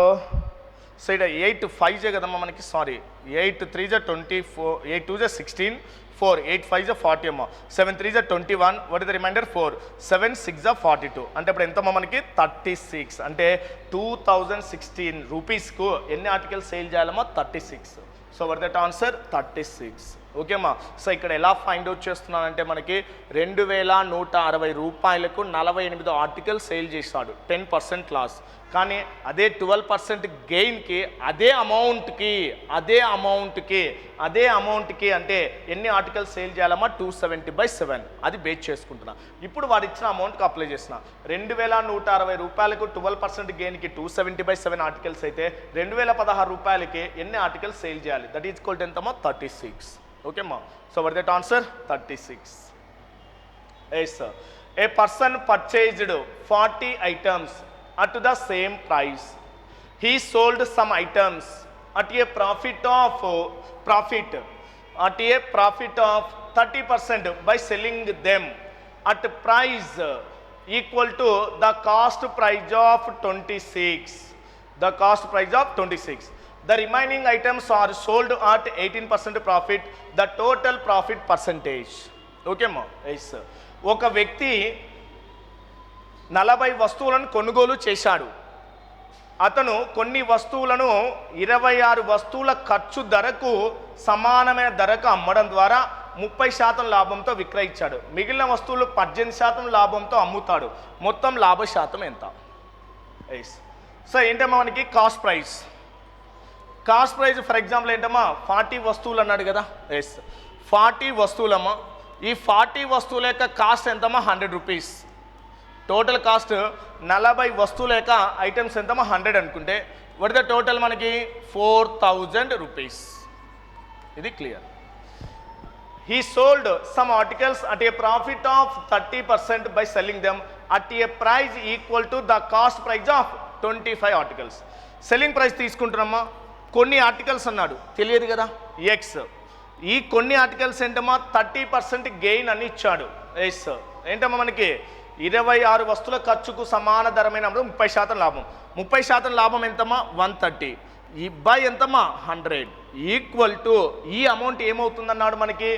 ఇక్కడ 8 5 కదమ్మా మనకి, సారీ 8 3 24, 8 2 16, 4 8 5 40 అమ్మా, 7 3 21. What is the reminder 4, 7 6 42. అంటే ఇప్పుడు ఎంతమ్మా మనకి 36. అంటే 2016 రూపీస్కు ఎన్ని ఆర్టికల్స్ సేల్ చేయాలమ్మా 36. So what that answer 36. ఓకేమ్మా. సో ఇక్కడ ఎలా ఫైండ్ అవుట్ చేస్తున్నానంటే మనకి 2160 రూపాయలకు 48 ఆర్టికల్స్ సేల్ చేశాడు, 10% లాస్. కానీ అదే 12% గెయిన్కి అదే అమౌంట్కి అంటే ఎన్ని ఆర్టికల్స్ సేల్ చేయాలమ్మా 270/7 అది బేస్ చేసుకుంటున్నా. ఇప్పుడు వాడు ఇచ్చిన అమౌంట్కి అప్లై చేసిన 2160 రూపాయలకు 12% గెయిన్కి 270/7 ఆర్టికల్స్ అయితే 2016 రూపాయలకి ఎన్ని ఆర్టికల్స్ సేల్ చేయాలి, దట్ ఈజ్ ఈక్వల్ టు ఎంతమ్మా 36. ఓకేమ్మా. So what that answer 36. Yes sir. A person purchased 40 items at the same price. He sold some items at a profit of 30% by selling them at price equal to the cost price of 26. The cost price of 26. The remaining items are sold at 18% profit. The total profit percentage. Okay ma? Yes sir. ఒక వ్యక్తి 40 వస్తువులను కొనుగోలు చేశాడు. అతను కొన్ని వస్తువులను 26 వస్తువుల ఖర్చు ధరకు సమానమైన ధరకు అమ్మడం ద్వారా 30% లాభంతో విక్రయించాడు. మిగిలిన వస్తువులు 18% లాభంతో అమ్ముతాడు. మొత్తం లాభ శాతం ఎంత? ఎస్. సో ఏంటమ్మా మనకి కాస్ట్ ప్రైస్ ఫర్ ఎగ్జాంపుల్ ఏంటమ్మా 40 వస్తువులు అన్నాడు కదా. ఎస్ 40 వస్తువులమ్మా. ఈ 40 వస్తువుల యొక్క కాస్ట్ ఎంతమ్మా 100 రూపీస్. టోటల్ కాస్ట్ 40 వస్తువుల యొక్క ఐటమ్స్ ఎంతమ్మా 100 అనుకుంటే వాట్ ద టోటల్ మనకి 4000 రూపీస్. ఇది clear. He sold some articles at a profit of 30% by selling them at a price equal to the cost price of 25 articles. Selling price తీసుకుంటున్నామా, కొన్ని articles అన్నాడు తెలియదు కదా ఎక్స్. ఈ కొన్ని ఆర్టికల్స్ ఏంటమ్మా 30% గెయిన్ అని ఇచ్చాడు. ఎస్ ఏంటమ్మా మనకి 26 వస్తువుల ఖర్చుకు సమాన ధరమైన 30% లాభం. 30% లాభం ఎంతమ్మా 130. ఈ బై ఎంతమ్మా 100 ఈక్వల్ టు ఈ అమౌంట్ ఏమవుతుందన్నాడు మనకి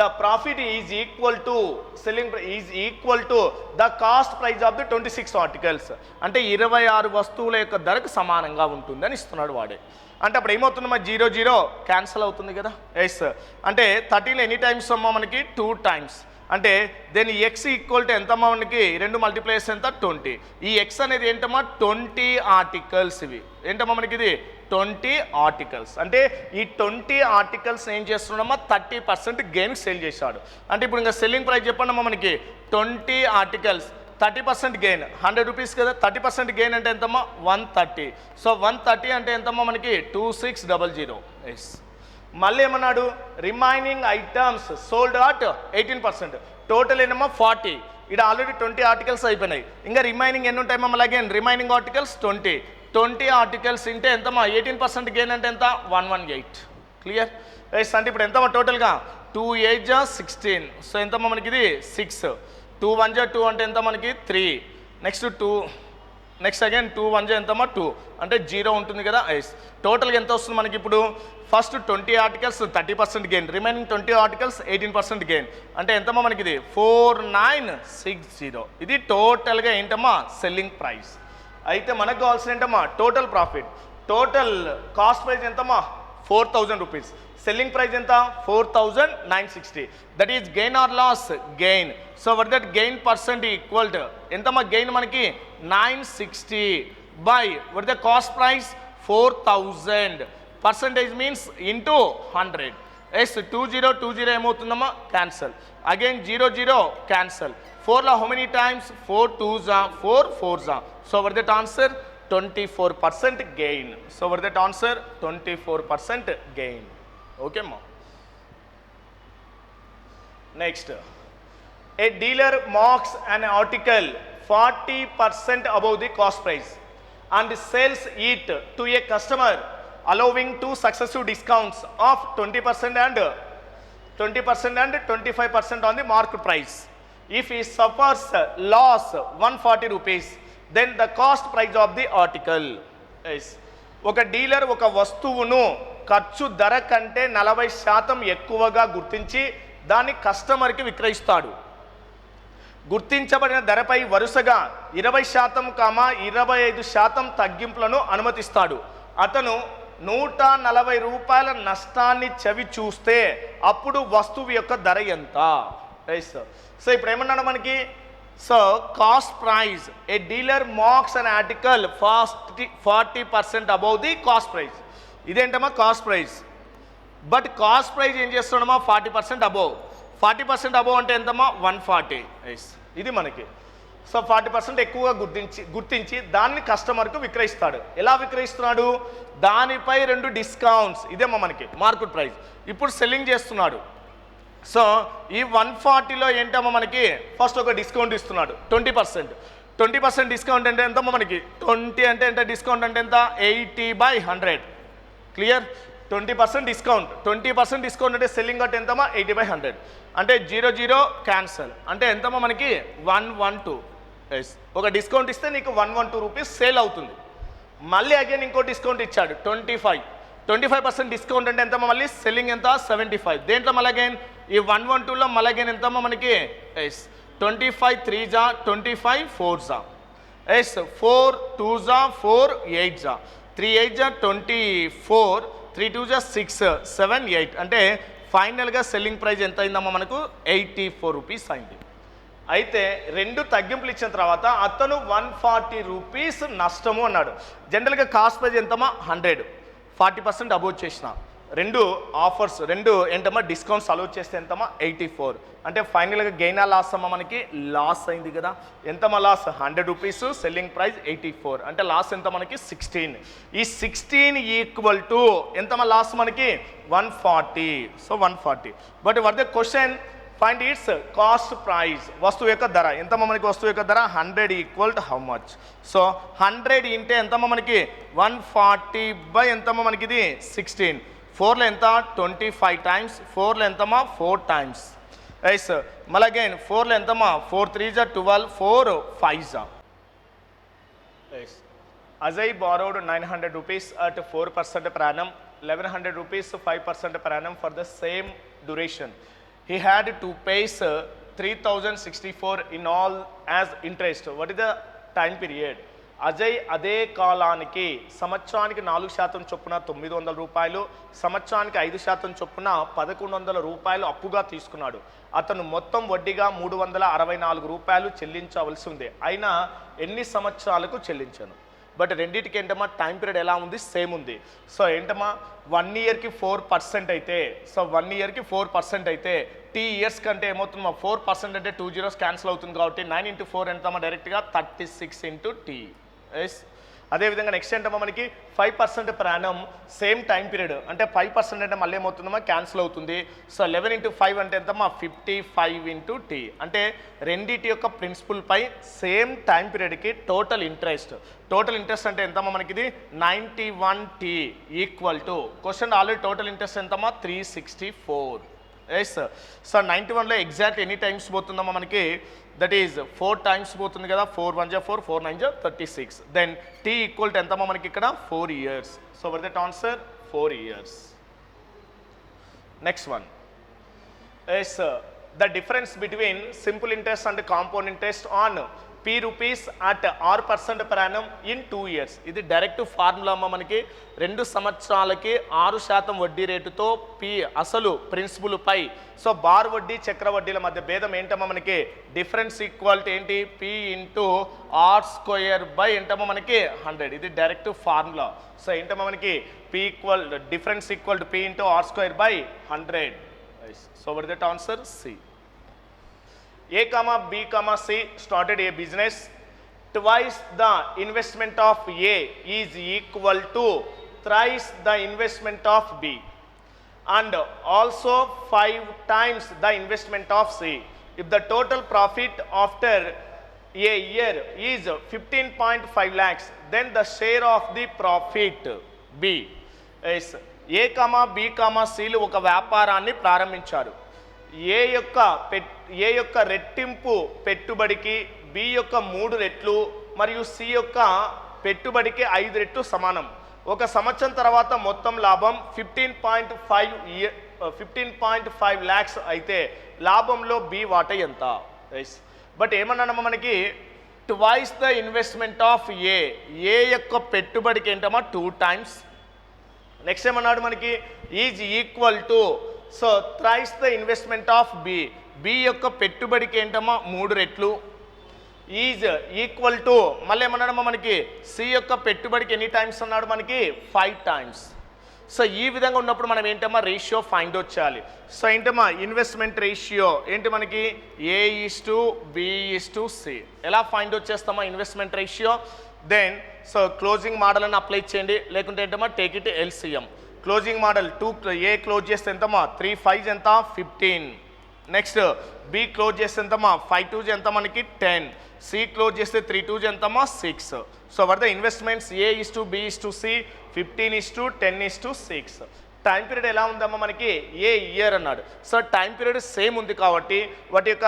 the profit is equal to selling is equal to the cost price of the 26 articles. అంటే 26 వస్తువుల యొక్క ధరకు సమానంగా ఉంటుంది అని ఇస్తున్నాడు వాడే. అంటే అప్పుడు ఏమవుతుందమ్మా 0 క్యాన్సల్ అవుతుంది కదా. ఎస్ అంటే 30లో ఎనీ టైమ్స్ అమ్మా మనకి 2 టైమ్స్. అంటే దెన్ ఎక్స్ ఈక్వల్ టు ఎంతమ్మా మనకి 2 మల్టిప్లైస్ ఎంత 20. ఈ ఎక్స్ అనేది ఏంటమ్మా 20 ఆర్టికల్స్. ఇవి ఏంటమ్మా మనకి ఇది 20 ఆర్టికల్స్. అంటే ఈ 20 ఆర్టికల్స్ ఏం చేస్తున్నామా 30% గెయిన్ సేల్ చేశాడు. అంటే ఇప్పుడు ఇంకా సెల్లింగ్ ప్రైస్ చెప్పండి అమ్మా మనకి 20 ఆర్టికల్స్ 30% గెయిన్ 100 రూపీస్ కదా. 30% గెయిన్ అంటే ఎంతమ్మా 130. సో 130 అంటే ఎంతమ్మా మనకి 2600. ఎస్ మళ్ళీ ఏమన్నాడు remaining items sold at 18%. Total ఏమమ్మా 40. ఇక్కడ ఆల్రెడీ 20 ఆర్టికల్స్ అయిపోయినాయి. ఇంకా రిమైనింగ్ ఎన్ని ఉంటాయి మమ్మల్ని అగైన్ రిమైనింగ్ ఆర్టికల్స్ 20 ఆర్టికల్స్ ఇంటే ఎంతమ్మా 18% గెయిన్ అంటే ఎంత 118. క్లియర్. ఎస్ అంటే ఇప్పుడు ఎంతమ్మా టోటల్గా 2 8 16. సో ఎంతమ్మా మనకి ఇది 6. 2 1 2 అంటే ఎంత మనకి 3. నెక్స్ట్ 2 నెక్స్ట్ అగైన్ 2 1 ఎంతమ్మా 2 అంటే 0 ఉంటుంది కదా ఎస్. టోటల్గా ఎంత వస్తుంది మనకి ఇప్పుడు first 20 articles 30% gain, remaining 20 articles 18% gain అంటే ఎంతమ్మా మనకి ఇది 4960. ఇది టోటల్గా ఏంటమ్మా సెల్లింగ్ ప్రైస్. అయితే మనకు కావాల్సిన ఏంటమ్మా total profit. Total cost price ఎంతమ్మా 4000 రూపీస్, సెల్లింగ్ ప్రైస్ ఎంత 4960. That is gain or loss gain. So what that gain percent equal to ఎంతమ్మా గెయిన్ మనకి 960 by what the cost price 4000. Percentage means into 100. Yes 20 ఏమవుతుందమ్మా cancel, again 0 cancel. 4లో how many times 4 2s 4 4s. So what that answer 24% gain. So what is that answer? 24% gain. Okay ma. Next, a dealer marks an article 40% above the cost price and sells it to a customer, allowing two successive discounts of 20% and 25% on the market price. If he suffers loss 140 rupees, then the cost price of the article is. ఒక dealer ఒక వస్తువును ఖర్చు ధర కంటే 40% ఎక్కువగా గుర్తించి దాన్ని కస్టమర్కి విక్రయిస్తాడు. గుర్తించబడిన ధరపై వరుసగా 20%, 25% తగ్గింపులను అనుమతిస్తాడు. అతను 140 రూపాయల నష్టాన్ని చవి చూస్తే అప్పుడు వస్తువు యొక్క ధర ఎంత? సో ఇప్పుడు ఏమన్నాడు మనకి, so cost price, a dealer marks an article 40% above the cost price. ఇదేంటమ్మా cost price, but cost price ఏం చేస్తున్నామా 40% అబౌవ్. 40% అబౌవ్ అంటే ఎంతమ్మా 140. ఇది మనకి. సో 40% ఎక్కువగా గుర్తించి దాన్ని కస్టమర్కు విక్రయిస్తాడు. ఎలా విక్రయిస్తున్నాడు? దానిపై 2 డిస్కౌంట్స్. ఇదేమ్మా మనకి మార్కెట్ ప్రైస్. ఇప్పుడు సెల్లింగ్ చేస్తున్నాడు. సో ఈ 140లో ఏంటమ్మా మనకి ఫస్ట్ ఒక డిస్కౌంట్ ఇస్తున్నాడు 20%. 20% డిస్కౌంట్ అంటే ఎంతమ్మా మనకి 20 అంటే ఎంత డిస్కౌంట్ అంటే ఎంత 80/100. క్లియర్? 20% డిస్కౌంట్. 20% డిస్కౌంట్ అంటే సెల్లింగ్ అంటే ఎంతమ్మా 80/100 అంటే 0 క్యాన్సల్ అంటే ఎంతమ్మా మనకి 112. ఒక డిస్కౌంట్ ఇస్తే నీకు 112 రూపీస్ సేల్ అవుతుంది. మళ్ళీ అగైన్ ఇంకో డిస్కౌంట్ ఇచ్చాడు 25% డిస్కౌంట్ అంటే ఎంతమ్మా మళ్ళీ సెల్లింగ్ ఎంత 75. దేంట్లో మళ్ళీ అగైన్ ఈ 112లో మళ్ళీ అగైన్ ఎంతమ్మా మనకి 25 3s 25 4s 4 2s 4 8s 3 8s 24 3 2s 6 7 8 అంటే ఫైనల్గా సెల్లింగ్ ప్రైస్ ఎంత అయిందమ్మా మనకు 84 రూపీస్ అయింది. అయితే 2 తగ్గింపులు ఇచ్చిన తర్వాత అతను 140 రూపీస్ నష్టము అన్నాడు. జనరల్గా కాస్ట్ ప్రైస్ ఎంతమ్మా 100, 40% అబౌవ్ చేసిన 2 ఆఫర్స్ 2 ఏంటమ్మా డిస్కౌంట్స్ అలౌ చేస్తే ఎంతమ్మా 84 అంటే ఫైనల్గా గెయిన్ ఆ లాస్ అమ్మా మనకి లాస్ అయింది కదా. ఎంతమ్మా లాస్ 100 రూపీస్, సెల్లింగ్ ప్రైస్ 84 అంటే లాస్ ఎంత మనకి 16. ఈ 16 ఈక్వల్ టు ఎంతమ్మా లాస్ మనకి 140. So 140. But what the question, find its cost price. వస్తువు యొక్క ధర ఎంతమ్మా మనకి వస్తువు యొక్క ధర 100 equal to how much? So 100 ఇంటే ఎంతమ్మా మనకి 140 బై ఎంతమ్మా మనకి ఇది 16. 4లో ఎంత 25 టైమ్స్, 4లో ఎంతమ్మా 4 టైమ్స్. మళ్ళీ అగైన్ 4లో ఎంతమ్మా 4 3s 12 4 5s. Ajay borrowed 900 rupees at 4% per annum, 1100 rupees 5% per annum for the same duration. He had to pay 3064 in all as interest. What is the time period? Ajay అదే కాలానికి సంవత్సరానికి 4% చొప్పున 900 రూపాయలు, సంవత్సరానికి 5% చొప్పున 1100 రూపాయలు అప్పుగా తీసుకున్నాడు. అతను మొత్తం వడ్డీగా 364 రూపాయలు చెల్లించవలసి ఉంది. అయినా ఎన్ని సంవత్సరాలకు చెల్లించాను? బట్ రెండింటికి ఏంటమ్మా టైం పీరియడ్ ఎలా ఉంది? సేమ్ ఉంది. సో ఏంటమ్మా 1 ఇయర్కి 4% అయితే, సో 1 ఇయర్కి 4% అయితే T ఇయర్స్ కంటే ఏమవుతుందమ్మా 4% అంటే 2 zeros క్యాన్సిల్ అవుతుంది కాబట్టి 9 into 4 ఎంతమ్మా డైరెక్ట్గా 36 into T. అదేవిధంగా నెక్స్ట్ ఏంటమ్మా మనకి 5% per annum same time period అంటే 5% అంటే మళ్ళీ ఏమవుతుందమ్మా క్యాన్సిల్ అవుతుంది. సో 11 into 5 అంటే ఎంతమ్మా 55 into T అంటే రెండిటి యొక్క ప్రిన్సిపల్ పై సేమ్ టైం పీరియడ్కి టోటల్ ఇంట్రెస్ట్ అంటే ఎంతమ్మా మనకి ఇది 91T equal to question already total interest ఎంతమ్మా 364. ఎస్ సో 91లో ఎగ్జాక్ట్ ఎన్ని టైమ్స్ పోతుందమ్మా మనకి, దట్ ఈజ్ 4 టైమ్స్ పోతుంది కదా, 4 1 4 4 9 36. దెన్ టీ ఈక్వల్ టు ఎంతమ్మా మనకి ఇక్కడ 4 years. So were that answer 4 years. Next one is the difference between simple interest and compound interest on p rupees at r% per annum in 2 years. ఇది direct formula అమ్మ మనకి 2 సంవత్సరాలకి 6% వడ్డీ రేటుతో P అసలు ప్రిన్సిపల్ పై సో బార్ వడ్డీ చక్ర వడ్డీల మధ్య భేదం ఏంటమ్మా మనకి, డిఫరెన్స్ ఈక్వల్ టు ఏంటి p into R square by ఏంటమ్మా మనకి 100. ఇది డైరెక్ట్ ఫార్ములా. సో ఏంటమ్మా మనకి p equal difference equal to p into R square by 100. So what is that answer? C. A comma B comma C started a business. Twice the investment of A is equal to thrice the investment of B, and also 5 times the investment of C. If the total profit after a year is 15.5 lakhs, then the share of the profit B is A comma B comma సిలు ఒక వ్యాపారాన్ని ప్రారంభించారు. ఏ యొక్క రెట్టింపు పెట్టుబడికి B యొక్క 3 రెట్లు మరియు సి యొక్క పెట్టుబడికి 5 రెట్లు సమానం. ఒక సంవత్సరం తర్వాత మొత్తం లాభం 15.5 lakhs అయితే లాభంలో బి వాటా ఎంత? బట్ ఏమన్నామా మనకి twice the investment of A యొక్క పెట్టుబడికి ఏంటమ్మా 2 times. నెక్స్ట్ ఏమన్నాడు మనకి is equal to so thrice the investment of B, B యొక్క పెట్టుబడికి ఏంటమ్మా 3 రెట్లు, ఈజ్ ఈక్వల్ టు మళ్ళీ ఏమన్నాడమ్మా మనకి సి యొక్క పెట్టుబడికి ఎన్ని టైమ్స్ అన్నాడు మనకి 5 times. సో ఈ విధంగా ఉన్నప్పుడు మనం ఏంటమ్మా రేషియో ఫైండ్ అవుట్ చేయాలి. సో ఏంటమ్మా ఇన్వెస్ట్మెంట్ రేషియో ఏంటి మనకి A:B:C. ఎలా ఫైండ్ అవుట్ చేస్తామా investment ratio? Then so closing model అని అప్లై చేయండి, లేకుంటే ఏంటమ్మా take it LCM. Closing model 2 A close చేస్తే ఎంతమ్మా 3 5 ఎంత 15. నెక్స్ట్ బి క్లోజ్ చేస్తే ఎంతమ్మా 5 2 ఎంత మనకి 10. సి క్లోజ్ చేస్తే 3 2 ఎంతమ్మా 6. So where the investments A:B:C 15:10:6. Time period ఎలా ఉందమ్మా మనకి ఏ ఇయర్ అన్నాడు. సో టైం పీరియడ్ సేమ్ ఉంది కాబట్టి వాటి యొక్క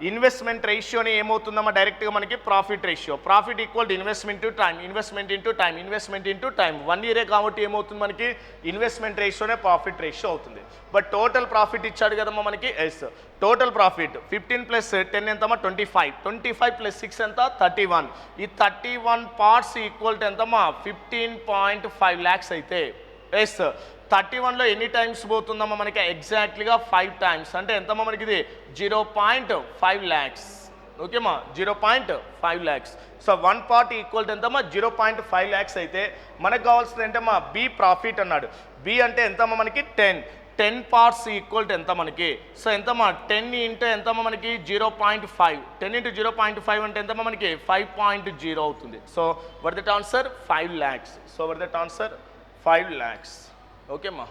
ఇన్వెస్ట్మెంట్ రేషియోని ఏమవుతుందమ్మా డైరెక్ట్గా మనకి profit ratio. Profit equal to investment to time, investment into time, investment into time. 1 year కాబట్టి ఏమవుతుంది మనకి ఇన్వెస్ట్మెంట్ రేషియోనే ప్రాఫిట్ రేషియో అవుతుంది. బట్ టోటల్ ప్రాఫిట్ ఇచ్చాడు కదమ్మా మనకి ఎస్. టోటల్ ప్రాఫిట్ 15 + 10 ఎంతమ్మా 25, 25 + 6 ఎంత 31. ఈ 31 parts ఈక్వల్ టు ఎంతమ్మా 15.5 lakhs అయితే ఎస్ 31లో ఎన్ని టైమ్స్ పోతుందమ్మా మనకి ఎగ్జాక్ట్లీగా 5 times. అంటే ఎంతమ్మా మనకి ఇది 0.5 lakhs. ఓకేమ్మా 0.5 lakhs. So 1 part equal to ఎంతమ్మా 0.5 lakhs అయితే మనకు కావాల్సింది ఏంటమ్మా బి ప్రాఫిట్ అన్నాడు. బి అంటే ఎంతమ్మా మనకి 10 parts ఈక్వల్ టు ఎంత మనకి. సో ఎంతమ్మా 10 ఇంటూ ఎంతమ్మా మనకి 0.5, 10 × 0.5 అంటే ఎంతమ్మా మనకి 5.0 అవుతుంది. So were that answer 5 lakhs. So were that answer 5 lakhs. Okay అమ్మా.